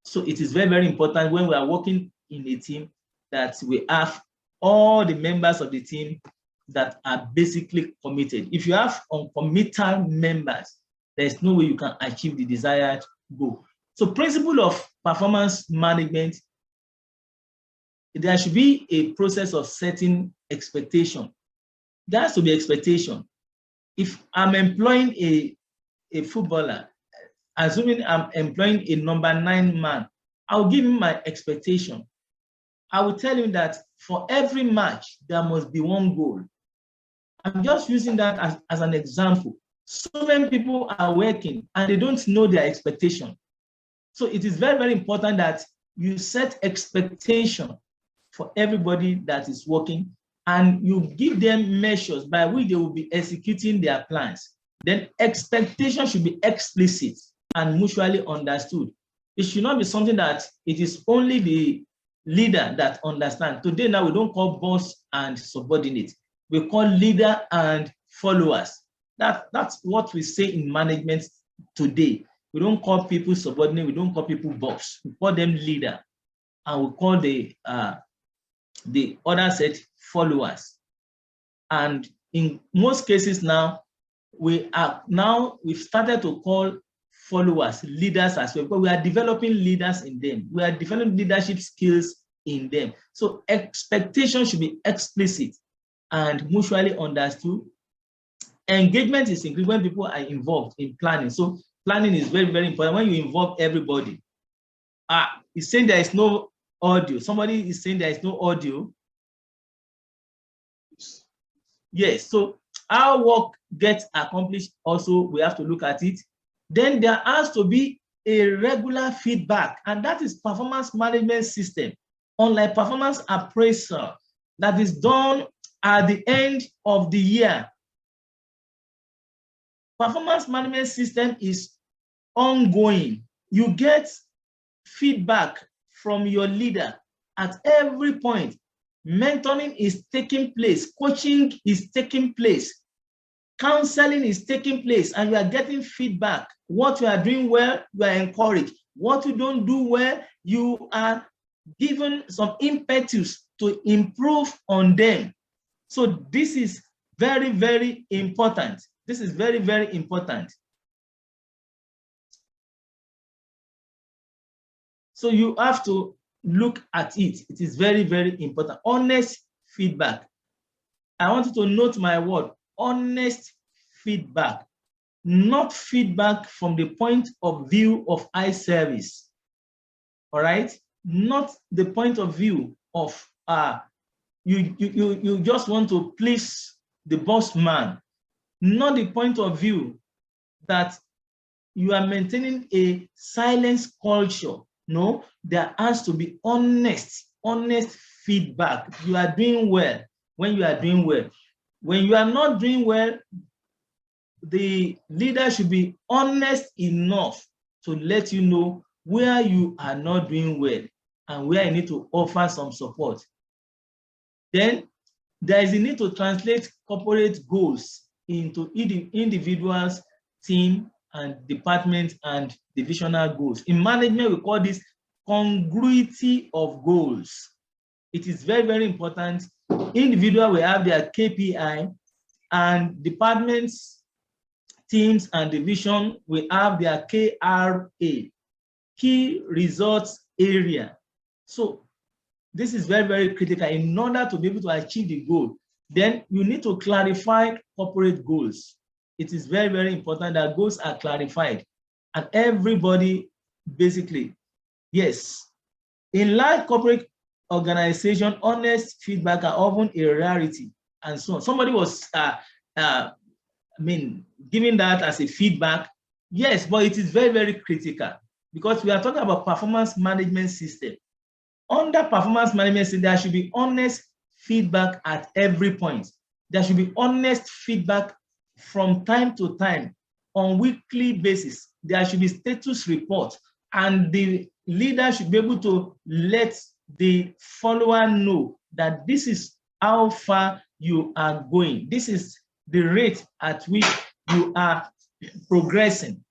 So it is very, very important when we are working in a team that we have all the members of the team that are basically committed. If you have uncommitted members, there's no way you can achieve the desired goal. So principle of performance management, there should be a process of setting expectation. There has to be expectation. If I'm employing a footballer, assuming I'm employing a number 9 man, I'll give him my expectation. I will tell him that for every match, there must be one goal. I'm just using that as an example. So many people are working and they don't know their expectation. So it is very, very important that you set expectation for everybody that is working, and you give them measures by which they will be executing their plans. Then expectation should be explicit and mutually understood. It should not be something that it is only leader that understand. Today now we don't call boss and subordinate. We call leader and followers. That's what we say in management today. We don't call people subordinate. We don't call people boss. We call them leader, and we call the other set followers. And in most cases now, we've started to call followers leaders as well, but we are developing leaders in them. We are developing leadership skills in them. So expectation should be explicit and mutually understood. Engagement is increased when people are involved in planning. So planning is very, very important. When you involve everybody, it's saying there is no audio. Somebody is saying there is no audio. Yes, so our work gets accomplished also, we have to look at it. Then there has to be a regular feedback, and that is performance management system. Unlike performance appraisal that is done at the end of the year, performance management system is ongoing. You get feedback from your leader at every point. Mentoring is taking place, coaching is taking place, counseling is taking place, and you are getting feedback. What you are doing well, you are encouraged. What you don't do well, you are given some impetus to improve on them. So this is very, very important. This is very, very important. So you have to look at it. It is very, very important. Honest feedback. I want you to note my word, honest feedback, not feedback from the point of view of eye service. All right, not the point of view of you just want to please the boss man, not the point of view that you are maintaining a silence culture. No, there has to be honest feedback. You are doing well when you are doing well. When you are not doing well, the leader should be honest enough to let you know where you are not doing well and where you need to offer some support. Then there is a need to translate corporate goals into individuals, team, and department and divisional goals. In management, we call this congruity of goals. It is very, very important. Individual will have their KPI, and departments, teams, and division will have their KRA, key results area. So this is very, very critical. In order to be able to achieve the goal, then you need to clarify corporate goals. It is very, very important that goals are clarified, and everybody basically, yes. In large corporate organization, honest feedback are often a rarity, and so on. Somebody was giving that as a feedback. Yes, but it is very, very critical because we are talking about performance management system. Under performance management system, there should be honest feedback at every point. There should be honest feedback from time to time on weekly basis. There should be status report, and the leader should be able to let the follower know that this is how far you are going. This is the rate at which you are progressing.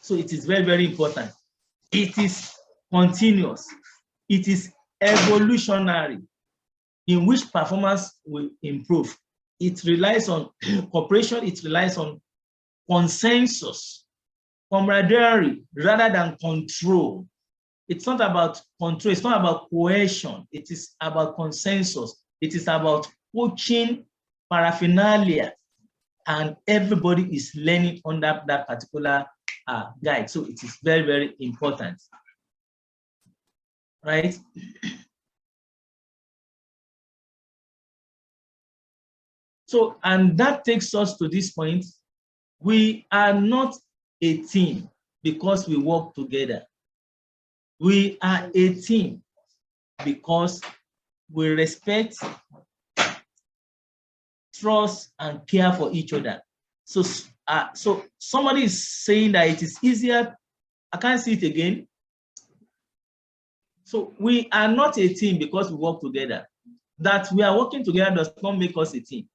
So it is very, very important. It is continuous. It is evolutionary, in which performance will improve. It relies on cooperation. It relies on consensus, camaraderie, rather than control. It's not about control. It's not about cohesion. It is about consensus. It is about coaching paraphernalia, and everybody is learning under that particular guide. So it is very, very important, right? So, and that takes us to this point. We are not a team because we work together. We are a team because we respect, trust, and care for each other. So, so somebody is saying that it is easier. I can't see it again. So we are not a team because we work together. That we are working together does not make us a team.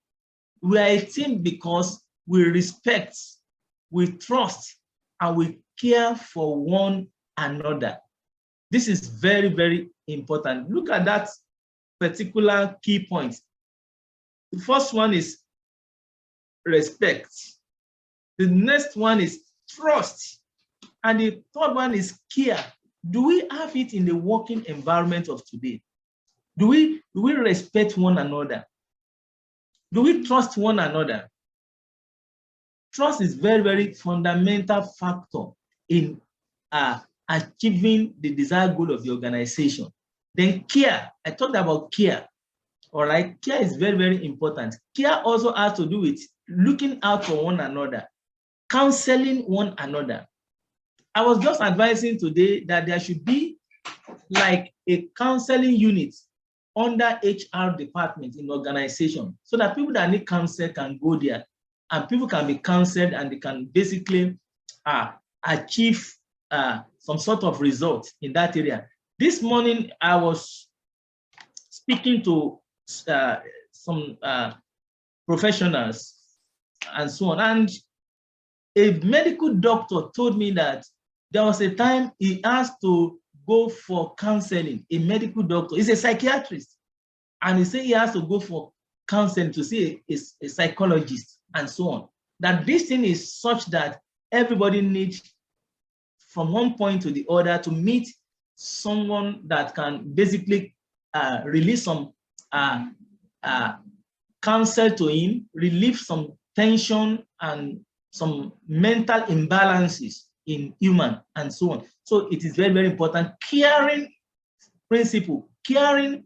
We are a team because we respect, we trust, and we care for one another. This is very, very important. Look at that particular key point. The first one is respect. The next one is trust. And the third one is care. Do we have it in the working environment of today? Do we respect one another? Do we trust one another? Trust is very, very fundamental factor in achieving the desired goal of the organization. Then care, I talked about care. All right, care is very, very important. Care also has to do with looking out for one another, counseling one another. I was just advising today that there should be like a counseling unit under HR department in organization, so that people that need counsel can go there and people can be counseled and they can basically achieve some sort of result in that area. This morning, I was speaking to some professionals and so on, and a medical doctor told me that there was a time he asked to go for counseling. A medical doctor, he's a psychiatrist, and he said he has to go for counseling to see a psychologist and so on. That this thing is such that everybody needs, from one point to the other, to meet someone that can basically release some counsel to him, relieve some tension and some mental imbalances in human and so on. So it is very, very important. Caring principle, caring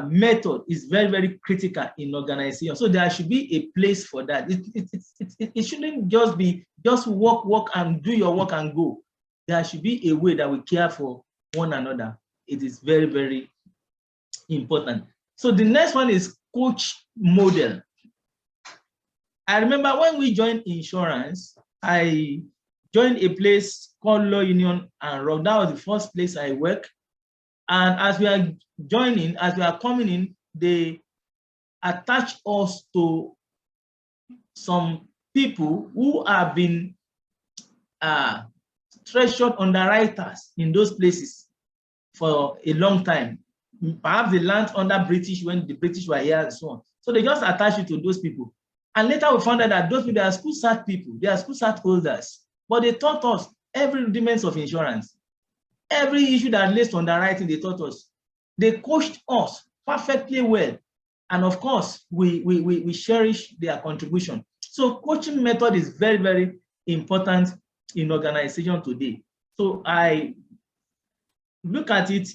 method is very, very critical in organization. So there should be a place for that. It shouldn't just be just work and do your work and go. There should be a way that we care for one another. It is very, very important. So the next one is coach model. I remember when we joined insurance, I joined a place called Law Union and Rock. That was the first place I worked. And as we are joining, as we are coming in, they attach us to some people who have been treasured underwriters in those places for a long time. Perhaps they learned under British when the British were here and so on. So they just attach you to those people. And later we found out that those people are school cert people, they are school cert holders. But they taught us every rudiments of insurance. Every issue that relates to underwriting, they taught us. They coached us perfectly well. And of course, we cherish their contribution. So coaching method is very, very important in organization today. So I look at it,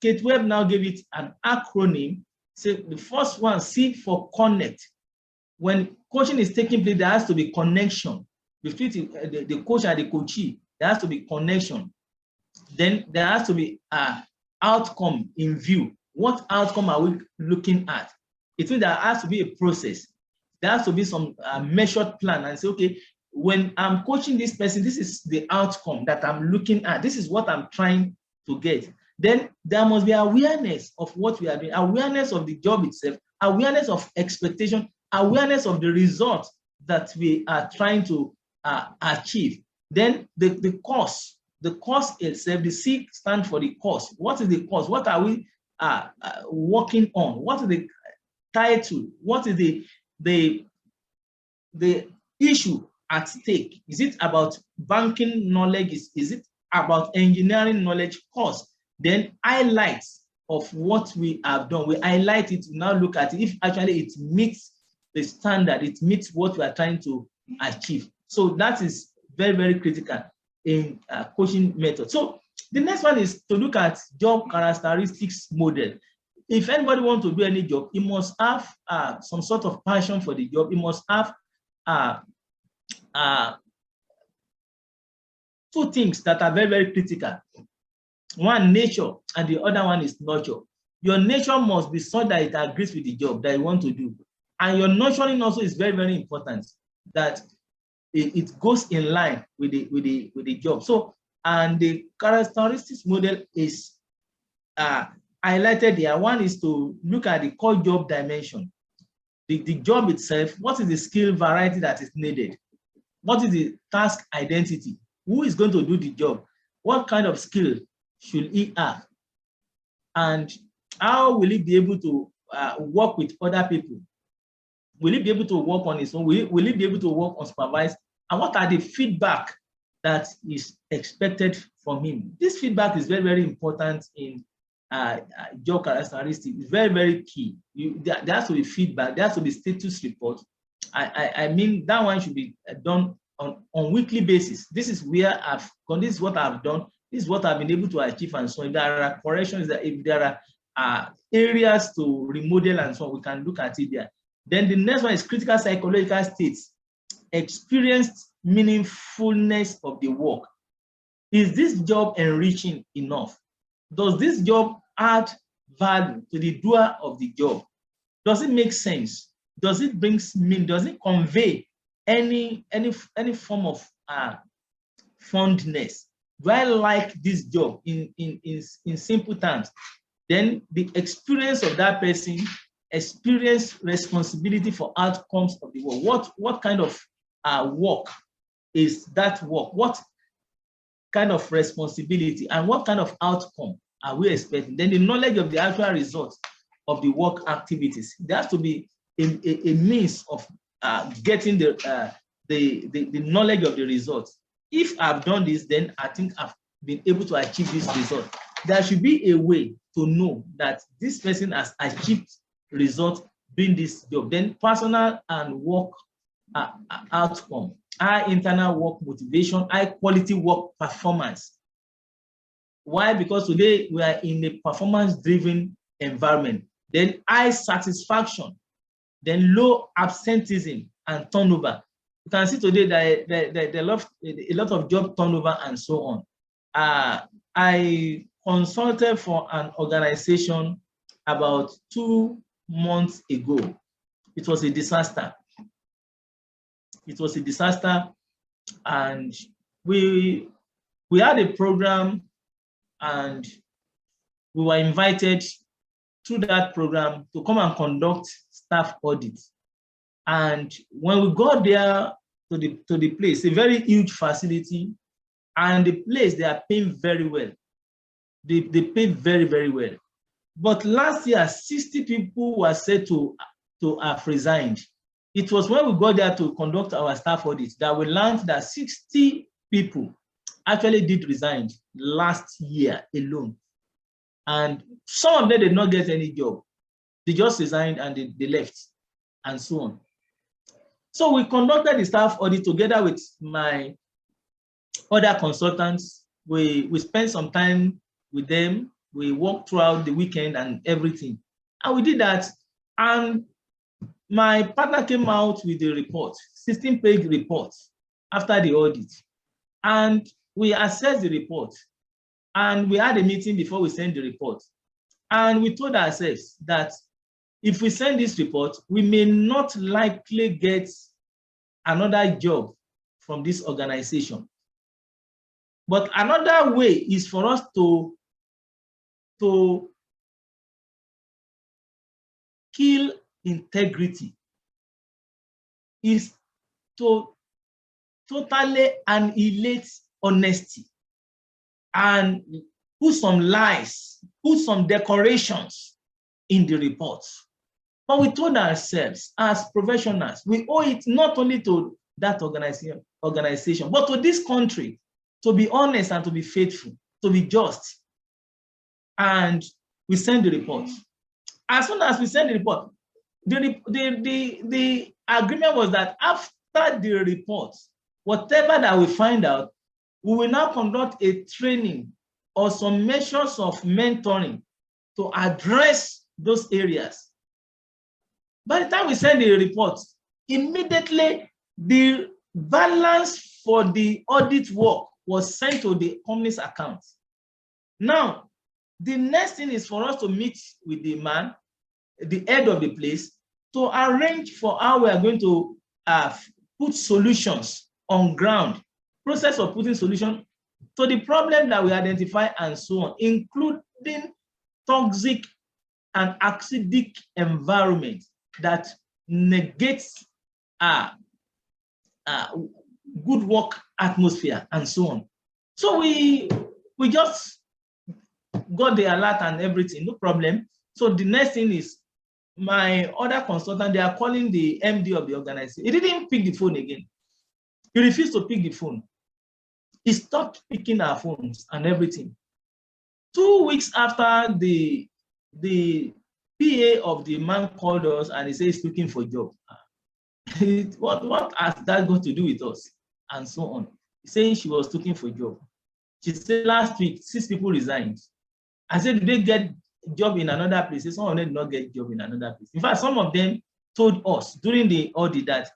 Kate Webb now gave it an acronym. So the first one, C for connect. When coaching is taking place, there has to be connection between the coach and the coachee. There has to be connection. Then there has to be an outcome in view. What outcome are we looking at? It means there has to be a process. There has to be some measured plan and say, okay, when I'm coaching this person, this is the outcome that I'm looking at. This is what I'm trying to get. Then there must be awareness of what we are doing, awareness of the job itself, awareness of expectation, awareness of the result that we are trying to achieve. Then the cost itself, the C stands for the cost. What is the cost? What are we working on? What is the title? What is the issue at stake? Is it about banking knowledge? Is it about engineering knowledge? Cost. Then highlights of what we have done. We highlight it, now look at it. If actually it meets the standard, it meets what we are trying to achieve. So that is very, very critical in coaching method. So the next one is to look at job characteristics model. If anybody wants to do any job, he must have some sort of passion for the job. He must have two things that are very, very critical. One, nature, and the other one is nurture. Your nature must be such that it agrees with the job that you want to do. And your nurturing also is very, very important, that it goes in line with the job. So And the characteristics model is highlighted here. One is to look at the core job dimension. The job itself, what is the skill variety that is needed? What is the task identity? Who is going to do the job? What kind of skill should he have? And how will he be able to work with other people? Will he be able to work on his own? Will he be able to work unsupervised? And what are the feedback that is expected from him? This feedback is very, very important in job characteristics. It's very, very key. There has to be feedback. There has to be status report. I mean, that one should be done on weekly basis. This is where I've gone. This is what I've done. This is what I've been able to achieve, and so if there are corrections, that if there are areas to remodel and so on, we can look at it there. Then the next one is critical psychological states. Experienced meaningfulness of the work. Is this job enriching enough? Does this job add value to the doer of the job? Does it make sense? Does it bring meaning? Does it convey any form of fondness? Do I like this job in simple terms? Then the experience of that person, experience responsibility for outcomes of the work. What kind of work is that work? What kind of responsibility and what kind of outcome are we expecting? Then the knowledge of the actual results of the work activities. There has to be a means of getting the knowledge of the results. If I've done this, then I think I've been able to achieve this result. There should be a way to know that this person has achieved results doing this job. Then personal and work outcome, high internal work motivation, high quality work performance. Why? Because today we are in a performance-driven environment. Then high satisfaction, then low absenteeism and turnover. You can see today that a lot of job turnover and so on. I consulted for an organization about 2 months ago. It was a disaster. It was a disaster, and we had a program, and we were invited through that program to come and conduct staff audits. And when we got there to the place, a very huge facility, and the place, they are paying very well. They pay very, very well. But last year, 60 people were said to have resigned. It was when we got there to conduct our staff audits that we learned that 60 people actually did resign last year alone. And some of them did not get any job. They just resigned and they left, and so on. So we conducted the staff audit together with my other consultants. We spent some time with them. We worked throughout the weekend and everything. And we did that. And my partner came out with a report, 16-page report after the audit. And we assessed the report. And we had a meeting before we sent the report. And we told ourselves that if we send this report, we may not likely get another job from this organization. But another way is for us to kill integrity, is to totally annihilate honesty and put some lies, put some decorations in the reports. But we told ourselves as professionals, we owe it not only to that organization, but to this country, to be honest and to be faithful, to be just. And we send the report. As soon as we send the report, the agreement was that after the report, whatever that we find out, we will now conduct a training or some measures of mentoring to address those areas. By the time we send the report, immediately the balance for the audit work was sent to the company's account. Now, the next thing is for us to meet with the man, the head of the place, to arrange for how we are going to put solutions on ground. Process of putting solution So the problem that we identify and so on, including toxic and acidic environment that negates good work atmosphere and so on. So we just got the alert and everything, no problem. So the next thing is my other consultant, they are calling the MD of the organization. He didn't pick the phone again. He refused to pick the phone. He stopped picking our phones and everything. 2 weeks after, the PA of the man called us and he said he's looking for a job. What has that got to do with us? And so on. Saying she was looking for a job. She said last week 6 people resigned. I said, did they get a job in another place? Some of them did not get a job in another place. In fact, some of them told us during the audit that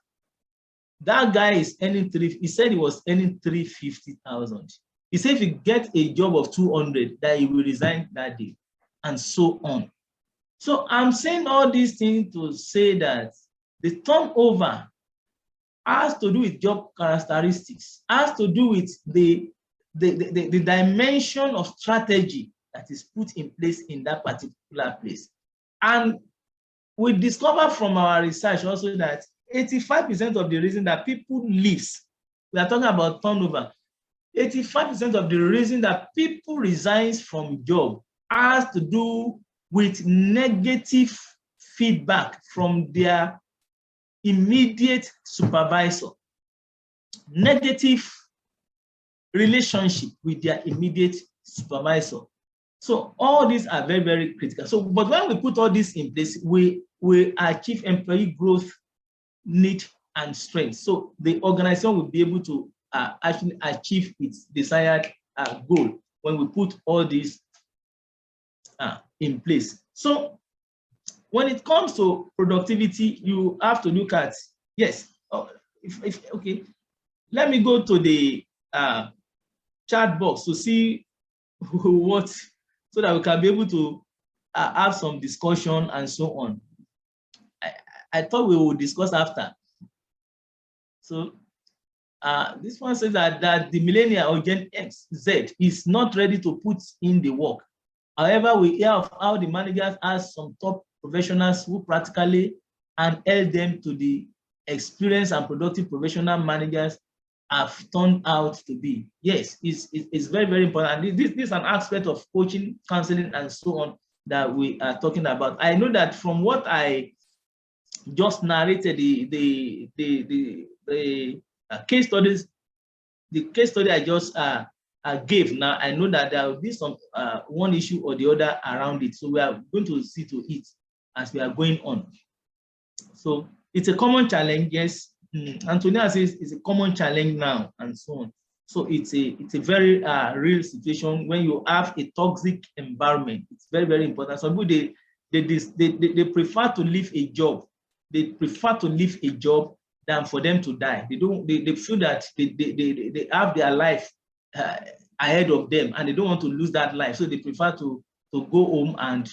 that guy is earning he said he was earning 350,000. He said if he gets a job of 200, that he will resign that day, and so on. So I'm saying all these things to say that the turnover has to do with job characteristics, has to do with the dimension of strategy that is put in place in that particular place. And we discover from our research also that 85% of the reason that people leave, we are talking about turnover, 85% of the reason that people resign from job has to do with negative feedback from their immediate supervisor, negative relationship with their immediate supervisor. So all these are very, very critical. So, but when we put all this in place, we achieve employee growth, need, and strength. So the organization will be able to actually achieve its desired goal when we put all these in place. So when it comes to productivity, you have to look at, yes, okay, let me go to the chat box to see what, so that we can be able to have some discussion and so on. I thought we would discuss after. So this one says that the millennial or Gen Z is not ready to put in the work. However, we hear of how the managers ask some top professionals who practically and held them to the experienced and productive professional managers have turned out to be. Yes, it's very, very important. This is an aspect of coaching, counseling, and so on that we are talking about. I know that from what I just narrated, the case studies, the case study I just gave, now I know that there will be some one issue or the other around it. So we are going to see to it as we are going on. So it's a common challenge, yes. Antonia says it's a common challenge now, and so on. So it's a very real situation when you have a toxic environment. It's very, very important. Some people they prefer to leave a job. They prefer to leave a job than for them to die. They feel that they have their life ahead of them, and they don't want to lose that life. So they prefer to go home and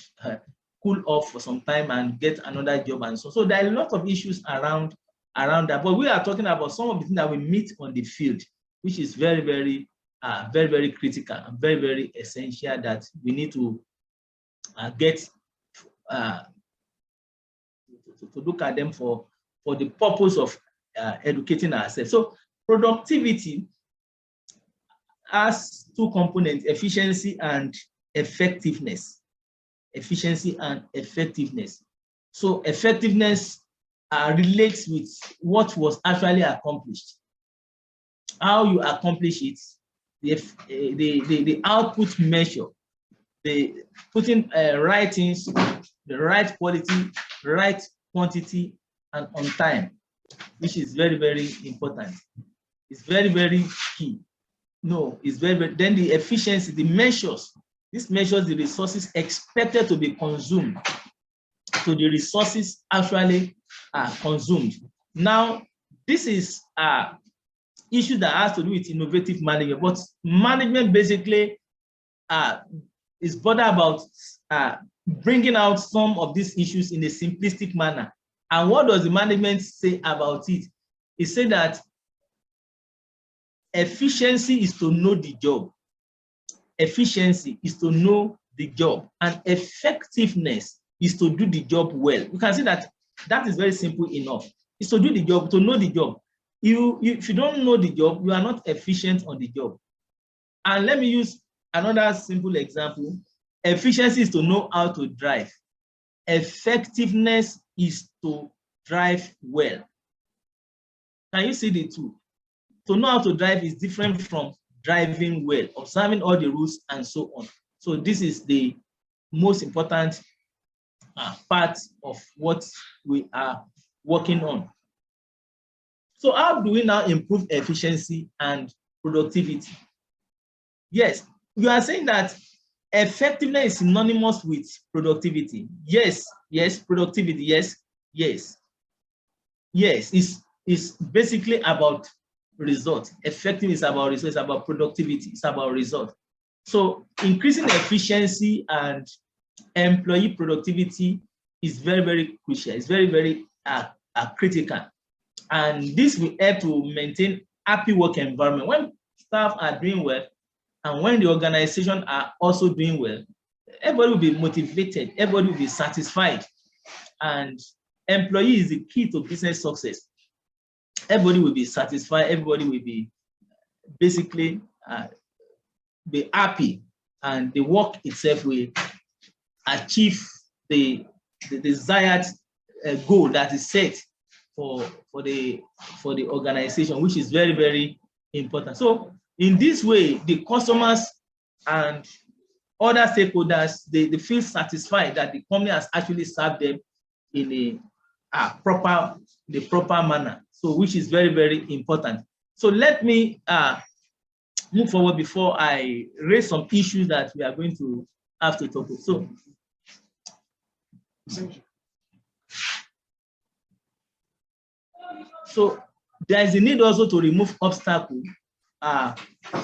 cool off for some time and get another job and so. So there are a lot of issues around that. But we are talking about some of the things that we meet on the field, which is very, very, very, very critical and very, very essential that we need to get to look at them for the purpose of educating ourselves. So productivity has 2 components: efficiency and effectiveness. Efficiency and effectiveness. So effectiveness relates with what was actually accomplished, how you accomplish it, the output measure, the putting right things, the right quality, right quantity, and on time, which is very, very important. It's very, very key. No, it's very, very, then the efficiency, the measures. This measures the resources expected to be consumed to the resources actually consumed. Now, this is issue that has to do with innovative management, but management basically is bothered about bringing out some of these issues in a simplistic manner. And what does the management say about it? It said that efficiency is to know the job. Efficiency is to know the job, and effectiveness is to do the job well. You can see that that is very simple enough. It's to do the job, to know the job. If you don't know the job, you are not efficient on the job. And let me use another simple example. Efficiency is to know how to drive. Effectiveness is to drive well. Can you see the two? To know how to drive is different from driving well, observing all the rules and so on. So this is the most important part of what we are working on. So how do we now improve efficiency and productivity? Yes, you are saying that effectiveness is synonymous with productivity. Yes, yes, productivity, yes, yes. Yes, it's basically about result. Effective is about result, it's about productivity, it's about result. So increasing efficiency and employee productivity is very, very crucial. It's very, very critical. And this will help to maintain happy work environment. When staff are doing well and when the organization are also doing well, everybody will be motivated, everybody will be satisfied. And employee is the key to business success. Everybody will be satisfied, everybody will be basically be happy, and the work itself will achieve the desired goal that is set for the organization, which is very, very important. So in this way, the customers and other stakeholders, they feel satisfied that the company has actually served them in a proper manner. So which is very, very important. So let me move forward before I raise some issues that we are going to have to talk about. So there is a need also to remove obstacles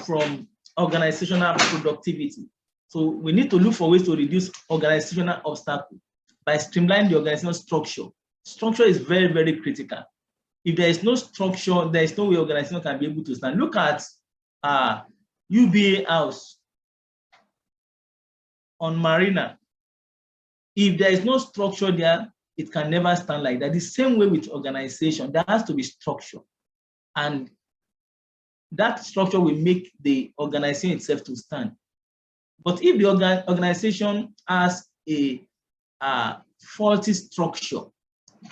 from organizational productivity. So we need to look for ways to reduce organizational obstacles by streamlining the organizational structure. Structure is very, very critical. If there is no structure, there is no way organization can be able to stand. Look at UBA House on Marina. If there is no structure there, it can never stand like that. The same way with organization, there has to be structure. And that structure will make the organization itself to stand. But if the organization has a faulty structure,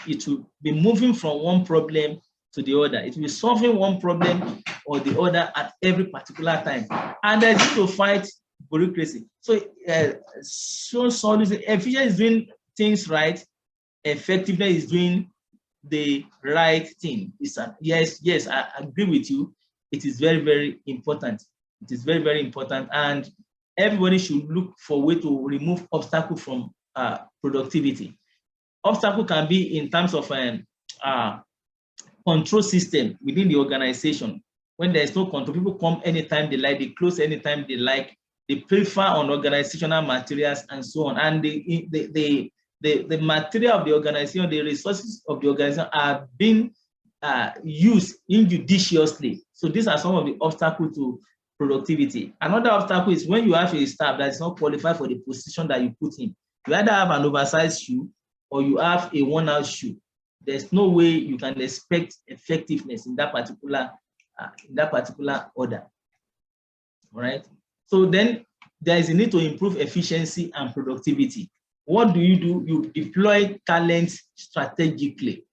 it will be moving from one problem to the other. It will be solving one problem or the other at every particular time. And there's need to fight bureaucracy. So, efficiency is doing things right. Effectiveness is doing the right thing. Yes, I agree with you. It is very, very important. It is very, very important. And everybody should look for a way to remove obstacles from productivity. Obstacle can be in terms of control system within the organization. When there is no control, people come anytime they like, they close anytime they like, they prefer on organizational materials and so on. And the material of the organization, the resources of the organization are being used injudiciously. So these are some of the obstacles to productivity. Another obstacle is when you have a staff that is not qualified for the position that you put in. You either have an oversized shoe or you have a worn-out shoe. There's no way you can expect effectiveness in that particular order. All right. So then there is a need to improve efficiency and productivity. What do? You deploy talent strategically.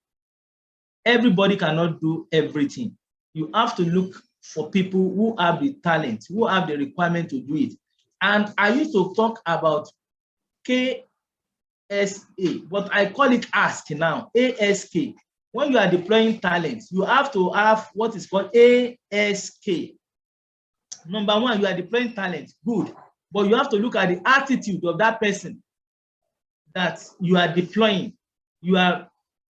Everybody cannot do everything. You have to look for people who have the talent, who have the requirement to do it. And I used to talk about KSA, but I call it ASK now, ASK. When you are deploying talent, you have to have what is called ASK. Number one, you are deploying talent, good, but you have to look at the attitude of that person that you are deploying. You are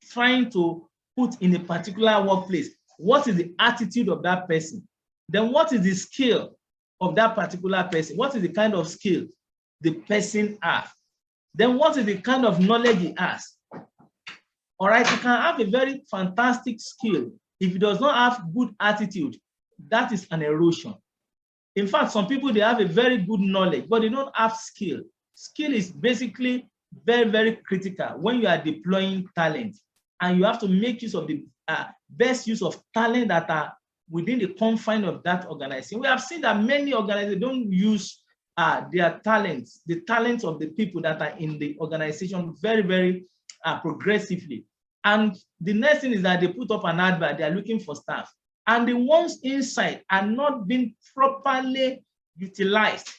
trying to put in a particular workplace. What is the attitude of that person? Then what is the skill of that particular person? What is the kind of skill the person has? Then what is the kind of knowledge he has? All right, you can have a very fantastic skill. If he does not have good attitude, that is an erosion. In fact, some people, they have a very good knowledge, but they don't have skill. Skill is basically very, very critical when you are deploying talent, and you have to make use of the best use of talent that are within the confine of that organization. We have seen that many organizations don't use their talents, the talents of the people that are in the organization very, very progressively. And the next thing is that they put up an advert, they are looking for staff. And the ones inside are not being properly utilized.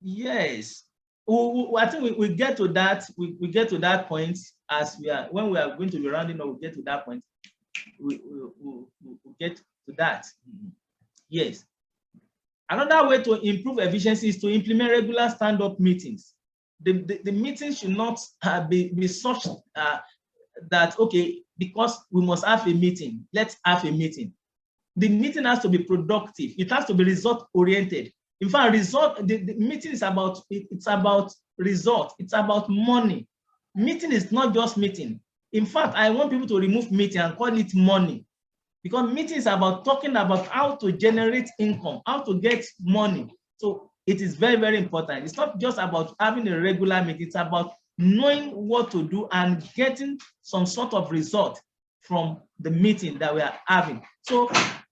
Yes, I think we get to that. We get to that point as when we are going to be rounding up. We get to that point. We get to that. Yes. Another way to improve efficiency is to implement regular stand-up meetings. The meetings should not be such that, okay, because we must have a meeting, let's have a meeting. The meeting has to be productive. It has to be result-oriented. In fact, the meeting is about, it's about result. It's about money. Meeting is not just meeting. In fact, I want people to remove meeting and call it money, because meeting is about talking about how to generate income, how to get money. So it is very, very important. It's not just about having a regular meeting. It's about knowing what to do and getting some sort of result from the meeting that we are having. So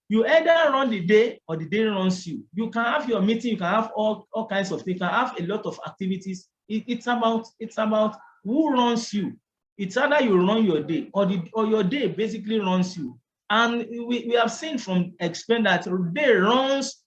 you either run the day or the day runs you. You can have your meeting, you can have all kinds of things, you can have a lot of activities. It's about who runs you. It's either you run your day or your day basically runs you. And we have seen from experience that day runs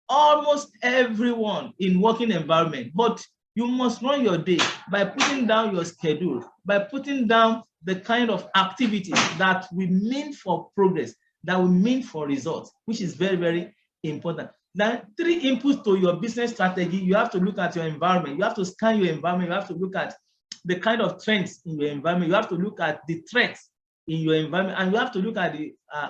almost everyone in working environment, but you must run your day by putting down your schedule, by putting down the kind of activities that we mean for progress, that we mean for results, which is very, very important. Now, 3 inputs to your business strategy: you have to look at your environment, you have to scan your environment, you have to look at the kind of trends in your environment, you have to look at the threats in your environment, and you have to look at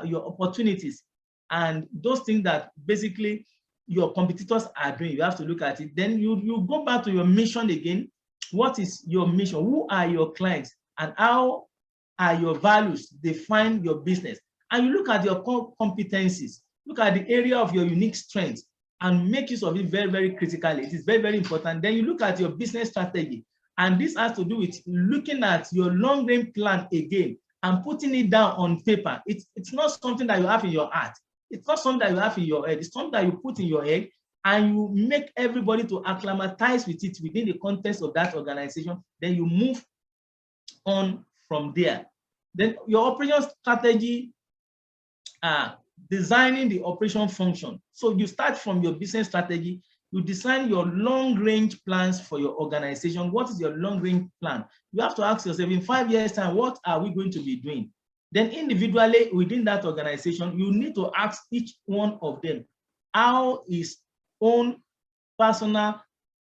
your opportunities and those things that basically your competitors are doing. You have to look at it. Then you go back to your mission again. What is your mission? Who are your clients? And how are your values define your business? And you look at your competencies. Look at the area of your unique strengths and make use of it very, very critically. It is very, very important. Then you look at your business strategy. And this has to do with looking at your long-range plan again and putting it down on paper. It's not something that you have in your heart. It's not something that you have in your head. It's something that you put in your head and you make everybody to acclimatize with it within the context of that organization. Then you move on from there. Then your operation strategy, designing the operation function. So you start from your business strategy, you design your long-range plans for your organization. What is your long-range plan? You have to ask yourself, in 5 years' time, what are we going to be doing? Then individually within that organization, you need to ask each one of them, how his own personal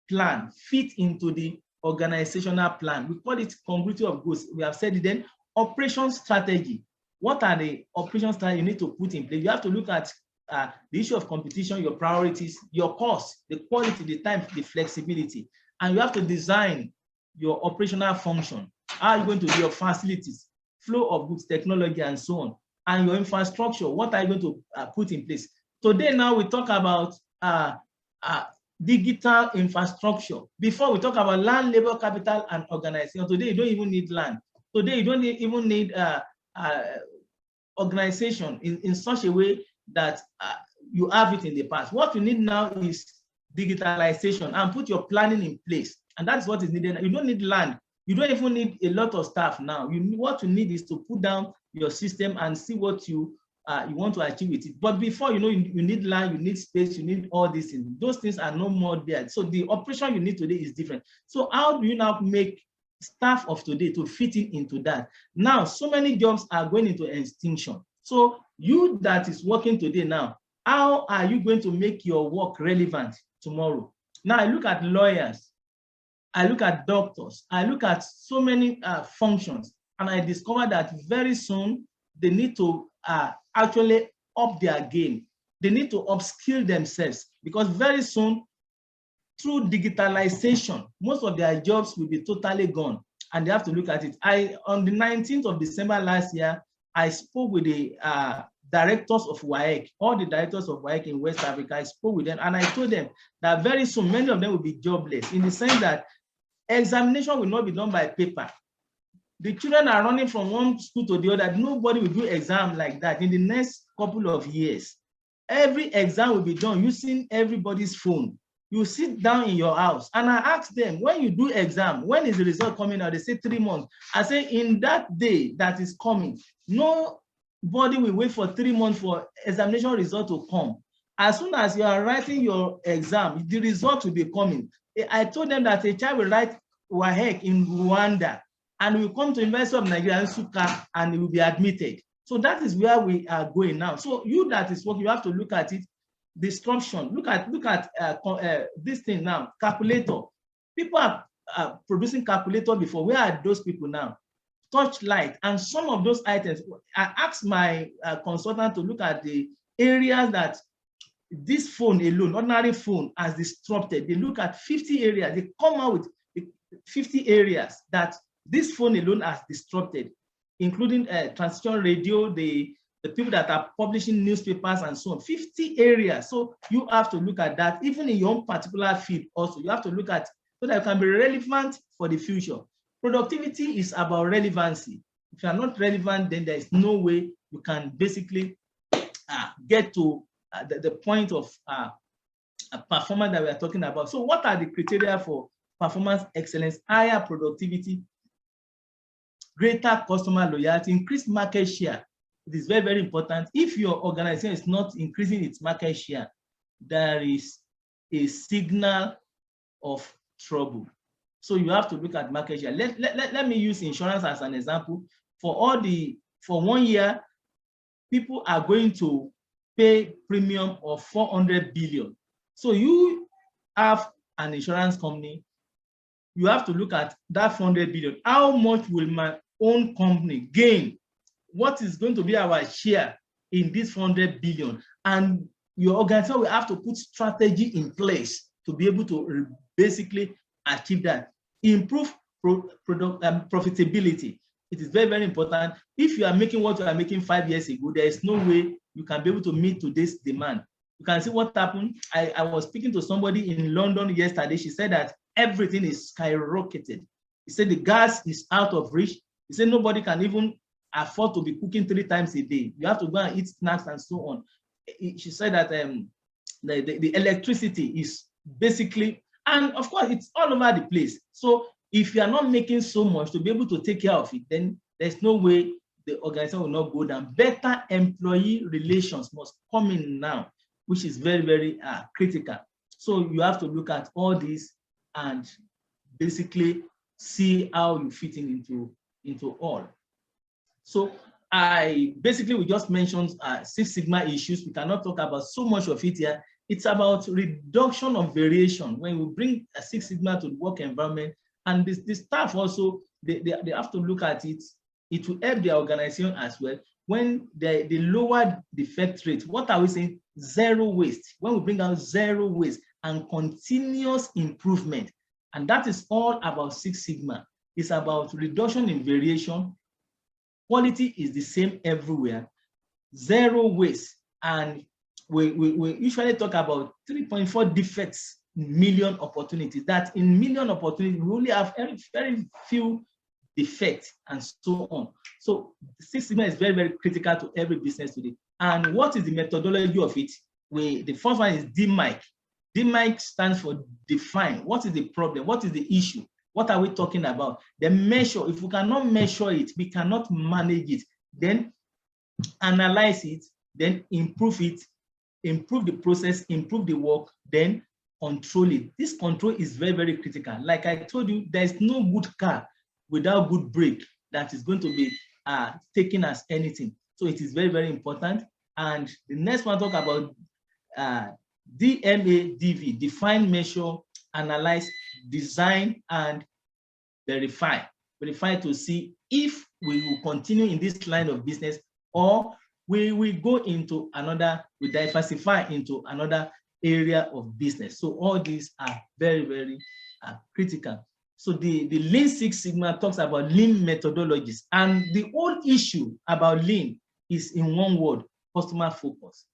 plan fit into the organizational plan. We call it congruity of goals. We have said it. Then operation strategy. What are the operation strategy you need to put in place? You have to look at the issue of competition, your priorities, your cost, the quality, the time, the flexibility. And you have to design your operational function. How are you going to do your facilities, flow of goods, technology, and so on, and your infrastructure? What are you going to put in place? Today, now we talk about digital infrastructure. Before we talk about land, labor, capital, and organization. Today, you don't even need land. Today, you don't even need organization in such a way that you have it in the past. What you need now is digitalization and put your planning in place. And that's what is needed. You don't need land. You don't even need a lot of staff now. What you need is to put down your system and see what you want to achieve with it. But before, you need land, you need space, you need all these things. Those things are no more there. So the operation you need today is different. So how do you now make staff of today to fit into that? Now, so many jobs are going into extinction. So you that is working today now, how are you going to make your work relevant tomorrow? Now I look at lawyers, I look at doctors, I look at so many functions, and I discover that very soon they need to actually up their game. They need to upskill themselves, because very soon, through digitalization, most of their jobs will be totally gone. and they have to look at it. On the 19th of December last year, I spoke with the directors of WAEC, all the directors of WAEC in West Africa. I spoke with them and I told them that very soon many of them will be jobless, in the sense that examination will not be done by paper. The children are running from one school to the other. Nobody will do exam like that in the next couple of years. Every exam will be done using everybody's phone. You sit down in your house, and I ask them, when you do exam, when is the result coming out? They say 3 months. I say, in that day that is coming, nobody will wait for 3 months for examination result to come. As soon as you are writing your exam, the result will be coming. I told them that a child will write WAEC in Rwanda and will come to University of Nigeria, Nsukka, and he will be admitted. So that is where we are going now. So you that is working, you have to look at it. Disruption. Look at this thing now. Calculator. People are producing calculator before. Where are those people now? Touchlight and some of those items. I asked my consultant to look at the areas that this phone alone, ordinary phone, has disrupted. They look at 50 areas. They come out with 50 areas that this phone alone has disrupted, including transition radio, the people that are publishing newspapers and so on, 50 areas. So you have to look at that, even in your own particular field also. You have to look at so that you can be relevant for the future. Productivity is about relevancy. If you are not relevant, then there is no way you can basically get to the point of performance that we are talking about. So what are the criteria for performance excellence? Higher productivity, greater customer loyalty, increased market share. It is very, very important. If your organization is not increasing its market share, there is a signal of trouble. So you have to look at market share. Let me use insurance as an example. For 1 year, people are going to pay premium of 400 billion. So you have an insurance company, you have to look at that 400 billion. How much will my own company gain? What is going to be our share in this 400 billion? And your organization will have to put strategy in place to be able to basically achieve that. Improve profitability. It is very, very important. If you are making what you are making 5 years ago, there is no way you can be able to meet today's demand. You can see what happened. I was speaking to somebody in London yesterday. She said that everything is skyrocketed. He said the gas is out of reach. He said nobody can even afford to be cooking 3 times a day. You have to go and eat snacks and so on. She said that the electricity is basically, and of course, it's all over the place. So if you are not making so much to be able to take care of it, then there's no way the organization will not go down. Better employee relations must come in now, which is very, very critical. So you have to look at all this and basically see how you fit into all. So I basically we just mentioned 6 Sigma issues. We cannot talk about so much of it here. It's about reduction of variation. When we bring a 6 Sigma to the work environment, and the staff also, they have to look at it. It will help the organization as well. When the lower defect rate, what are we saying? Zero waste. When we bring down zero waste and continuous improvement, and that is all about 6 Sigma. It's about reduction in variation. Quality is the same everywhere. Zero waste, and we usually talk about 3.4 defects in million opportunities. That in million opportunities, we only have very, very few defects and so on. So 6 Sigma is very, very critical to every business today. And what is the methodology of it? The first one is DMIC. DMIC stands for define. What is the problem? What is the issue? What are we talking about? Then measure. If we cannot measure it, we cannot manage it. Then analyze it, then improve it, improve the process, improve the work, then control it. This control is very, very critical. Like I told you, there's no good car without good brake that is going to be taken as anything. So it is very, very important. And the next one talk about DMADV, define, measure, analyze, design, and verify. Verify to see if we will continue in this line of business or we will go into another, we diversify into another area of business. So all these are very, very critical. So the Lean Six Sigma talks about lean methodologies. And the whole issue about lean is in one word: customer focus.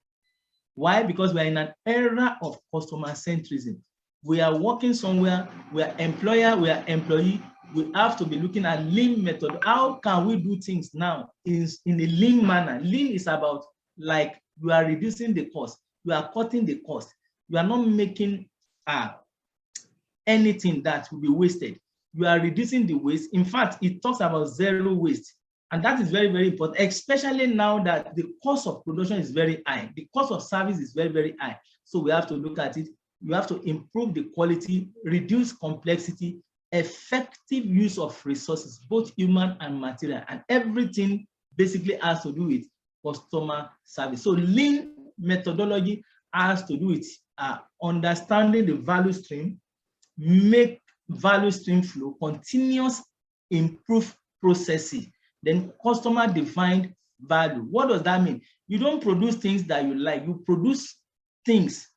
Why? Because we are in an era of customer centrism. We are working somewhere, we are employer, we are employee. We have to be looking at lean method. How can we do things now in a lean manner? Lean is about, like, you are reducing the cost, you are cutting the cost, you are not making anything that will be wasted. You are reducing the waste. In fact, it talks about zero waste. And that is very, very important, especially now that the cost of production is very high. The cost of service is very, very high. So we have to look at it. You have to improve the quality, reduce complexity, effective use of resources, both human and material, and everything basically has to do with customer service. So lean methodology has to do with understanding the value stream, make value stream flow, continuous improve processes, then customer defined value. What does that mean? You don't produce things that you like, you produce things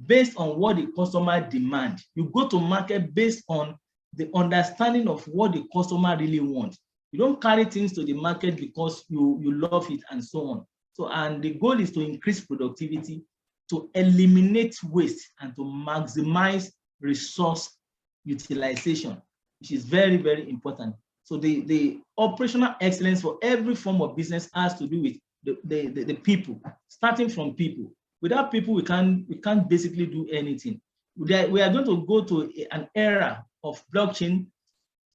based on what the customer demand. You go to market based on the understanding of what the customer really wants. You don't carry things to the market because you love it and so on. So, and the goal is to increase productivity, to eliminate waste, and to maximize resource utilization, which is very, very important. So the operational excellence for every form of business has to do with the people, starting from people. Without people, we can't basically do anything. We are going to go to an era of blockchain,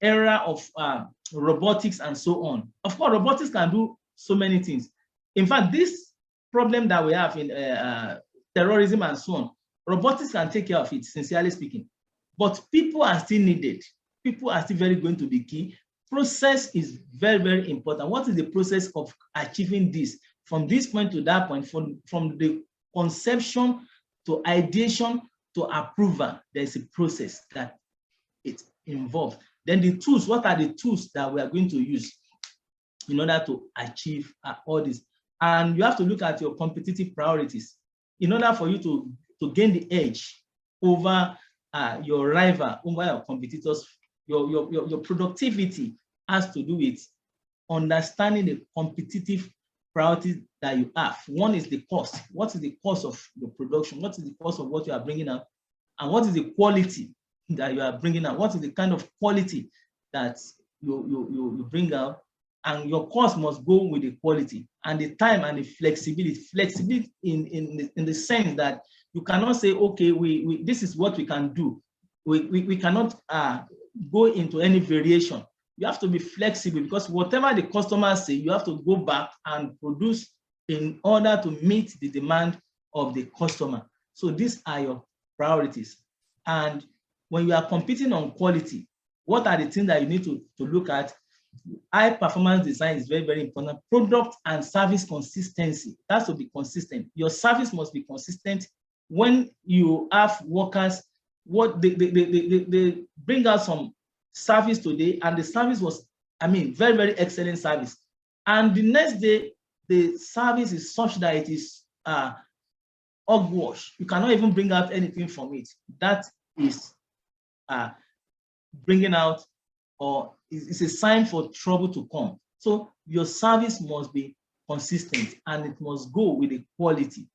era of robotics and so on. Of course, robotics can do so many things. In fact, this problem that we have in terrorism and so on, robotics can take care of it, sincerely speaking. But people are still needed. People are still very going to be key. Process is very, very important. What is the process of achieving this? From this point to that point, from the conception to ideation to approval, there's a process that it involves. Then the tools, what are the tools that we are going to use in order to achieve all this? And you have to look at your competitive priorities. In order for you to gain the edge over your rival, over your competitors, your productivity has to do with understanding the competitive priorities that you have. One is the cost. What is the cost of your production? What is the cost of what you are bringing out? And what is the quality that you are bringing out? What is the kind of quality that you bring out? And your cost must go with the quality, and the time and the flexibility. Flexibility in the sense that you cannot say, okay, this is what we can do. We cannot go into any variation. You have to be flexible, because whatever the customers say, you have to go back and produce in order to meet the demand of the customer. So these are your priorities. And when you are competing on quality, what are the things that you need to look at? High performance design is very, very important. Product and service consistency. That's to be consistent. Your service must be consistent. When you have workers, what they bring out some service today, and the service was, very, very excellent service. And the next day, the service is such that it is hogwash. You cannot even bring out anything from it. That is bringing out, or it's a sign for trouble to come. So your service must be consistent, and it must go with the quality.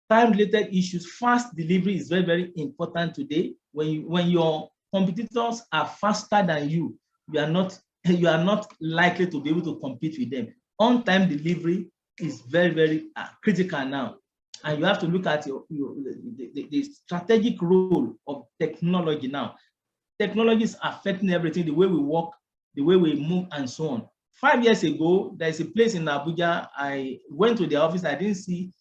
Time-related issues, fast delivery is very, very important today. When your competitors are faster than you, you are not likely to be able to compete with them. On-time delivery is very, very critical now. And you have to look at the strategic role of technology now. Technology is affecting everything, the way we work, the way we move, and so on. 5 years ago, there's a place in Abuja. I went to the office. I didn't see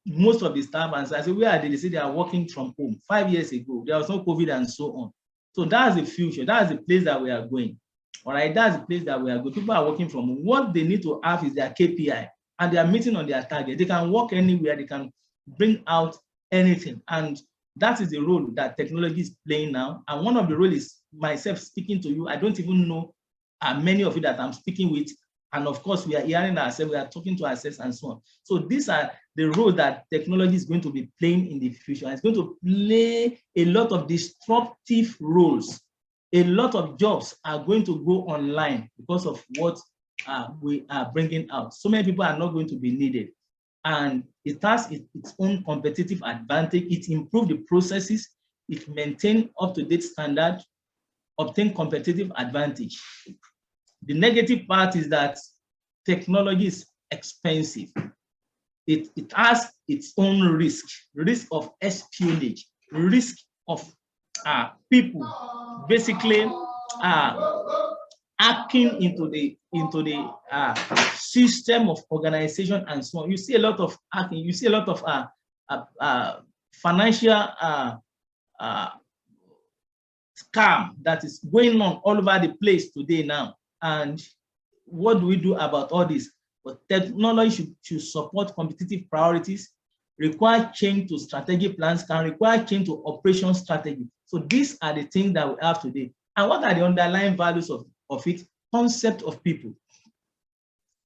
most of the staff, and so I said, where are they? They said they are working from home. 5 years ago, there was no COVID and so on. So that's the future. That's the place that we are going. All right, that's the place that we are going. People are working from home. What they need to have is their KPI, and they are meeting on their target. They can work anywhere. They can bring out anything. And that is the role that technology is playing now. And one of the roles is myself speaking to you. I don't even know many of you that I'm speaking with And of course, we are hearing ourselves, we are talking to ourselves and so on. So these are the role that technology is going to be playing in the future. It's going to play a lot of disruptive roles. A lot of jobs are going to go online because of what we are bringing out. So many people are not going to be needed. And it has its own competitive advantage. It improves the processes. It maintains up-to-date standard, obtain competitive advantage. The negative part is that technology is expensive. It has its own risk of espionage, risk of people basically hacking into the system of organization and so on. You see a lot of hacking. You see a lot of financial scam that is going on all over the place today now. And what do we do about all this? But technology should support competitive priorities, require change to strategic plans, can require change to operation strategy. So these are the things that we have today. And what are the underlying values of it? Concept of people.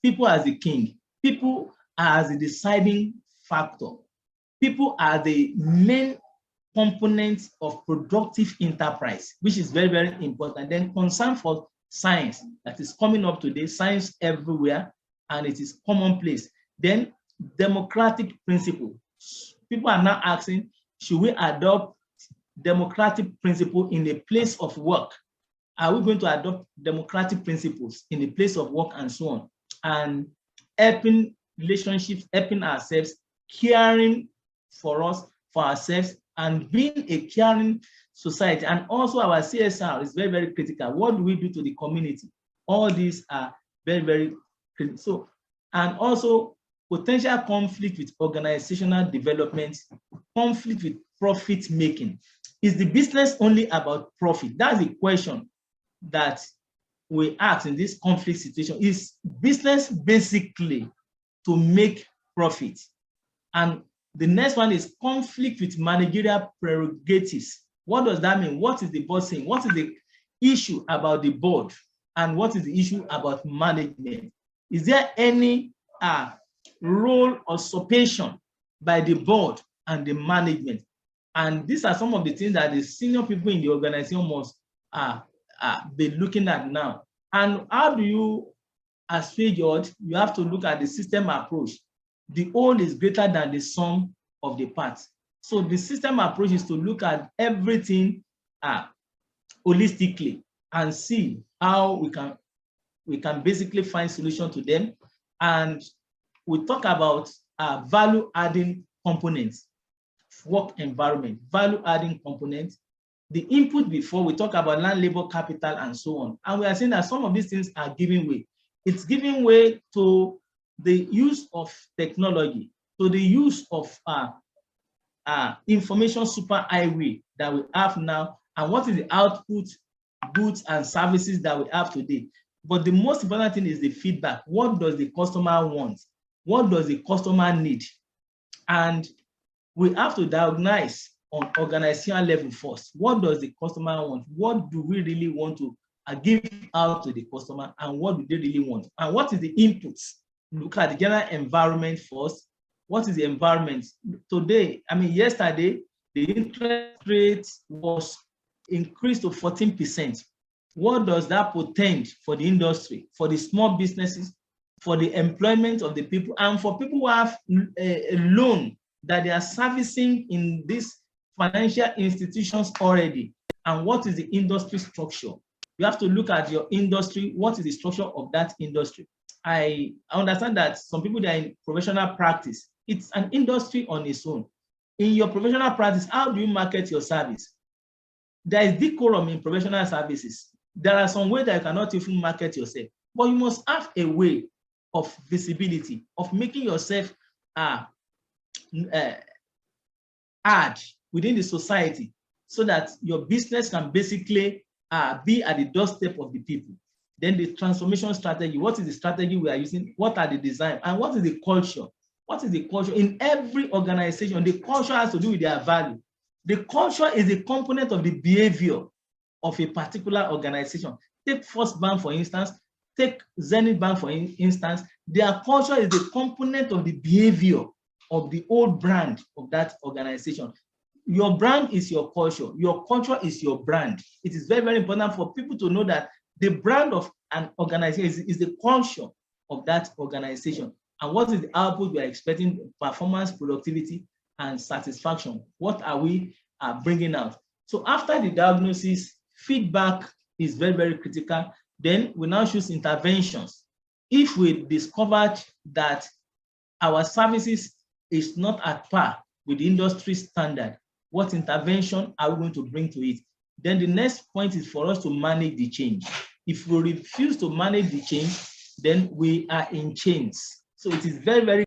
People as the king. People as the deciding factor. People are the main components of productive enterprise, which is very, very important. Then concern for science that is coming up today, science everywhere, and it is commonplace. Then democratic principle. People are now asking, should we adopt democratic principle in the place of work? Are we going to adopt democratic principles in the place of work and so on? And helping relationships, helping ourselves, caring for us, for ourselves, and being a caring society. And also our CSR is very, very critical. What do we do to the community? All these are very, very critical. So, and also potential conflict with organizational development, conflict with profit making. Is the business only about profit? That's the question that we ask in this conflict situation. Is business basically to make profit? And the next one is conflict with managerial prerogatives. What does that mean? What is the boss saying? What is the issue about the board? And what is the issue about management? Is there any role or usurpation by the board and the management? And these are some of the things that the senior people in the organization must be looking at now. And how do you assuage it? You have to look at the system approach. The whole is greater than the sum of the parts. So the system approach is to look at everything holistically and see how we can basically find solution to them. And we talk about value-adding components, work environment, value-adding components. The input before, we talk about land, labor, capital, and so on. And we are saying that some of these things are giving way. It's giving way to the use of technology, to the use of information superhighway that we have now, and what is the output, goods and services that we have today. But the most important thing is the feedback. What does the customer want? What does the customer need? And we have to diagnose on organizational level first. What does the customer want? What do we really want to give out to the customer, and what do they really want? And what is the inputs? Look at the general environment first. What is the environment? Today, yesterday, the interest rate was increased to 14%. What does that portend for the industry, for the small businesses, for the employment of the people, and for people who have a loan that they are servicing in these financial institutions already? And what is the industry structure? You have to look at your industry. What is the structure of that industry? I understand that some people that are in professional practice, it's an industry on its own. In your professional practice, how do you market your service? There is decorum in professional services. There are some ways that you cannot even market yourself, but you must have a way of visibility, of making yourself add within the society, so that your business can basically be at the doorstep of the people. Then the transformation strategy. What is the strategy we are using? What are the design? And what is the culture? What is the culture? In every organization, the culture has to do with their value. The culture is a component of the behavior of a particular organization. Take First Bank, for instance. Take Zenith Bank, for instance. Their culture is the component of the behavior of the old brand of that organization. Your brand is your culture. Your culture is your brand. It is very, very important for people to know that the brand of an organization is the culture of that organization. And what is the output we are expecting? Performance, productivity, and satisfaction. What are we bringing out? So after the diagnosis, feedback is very, very critical. Then we now choose interventions. If we discovered that our services is not at par with the industry standard, what intervention are we going to bring to it? Then the next point is for us to manage the change. If we refuse to manage the change, then we are in chains. So it is very, very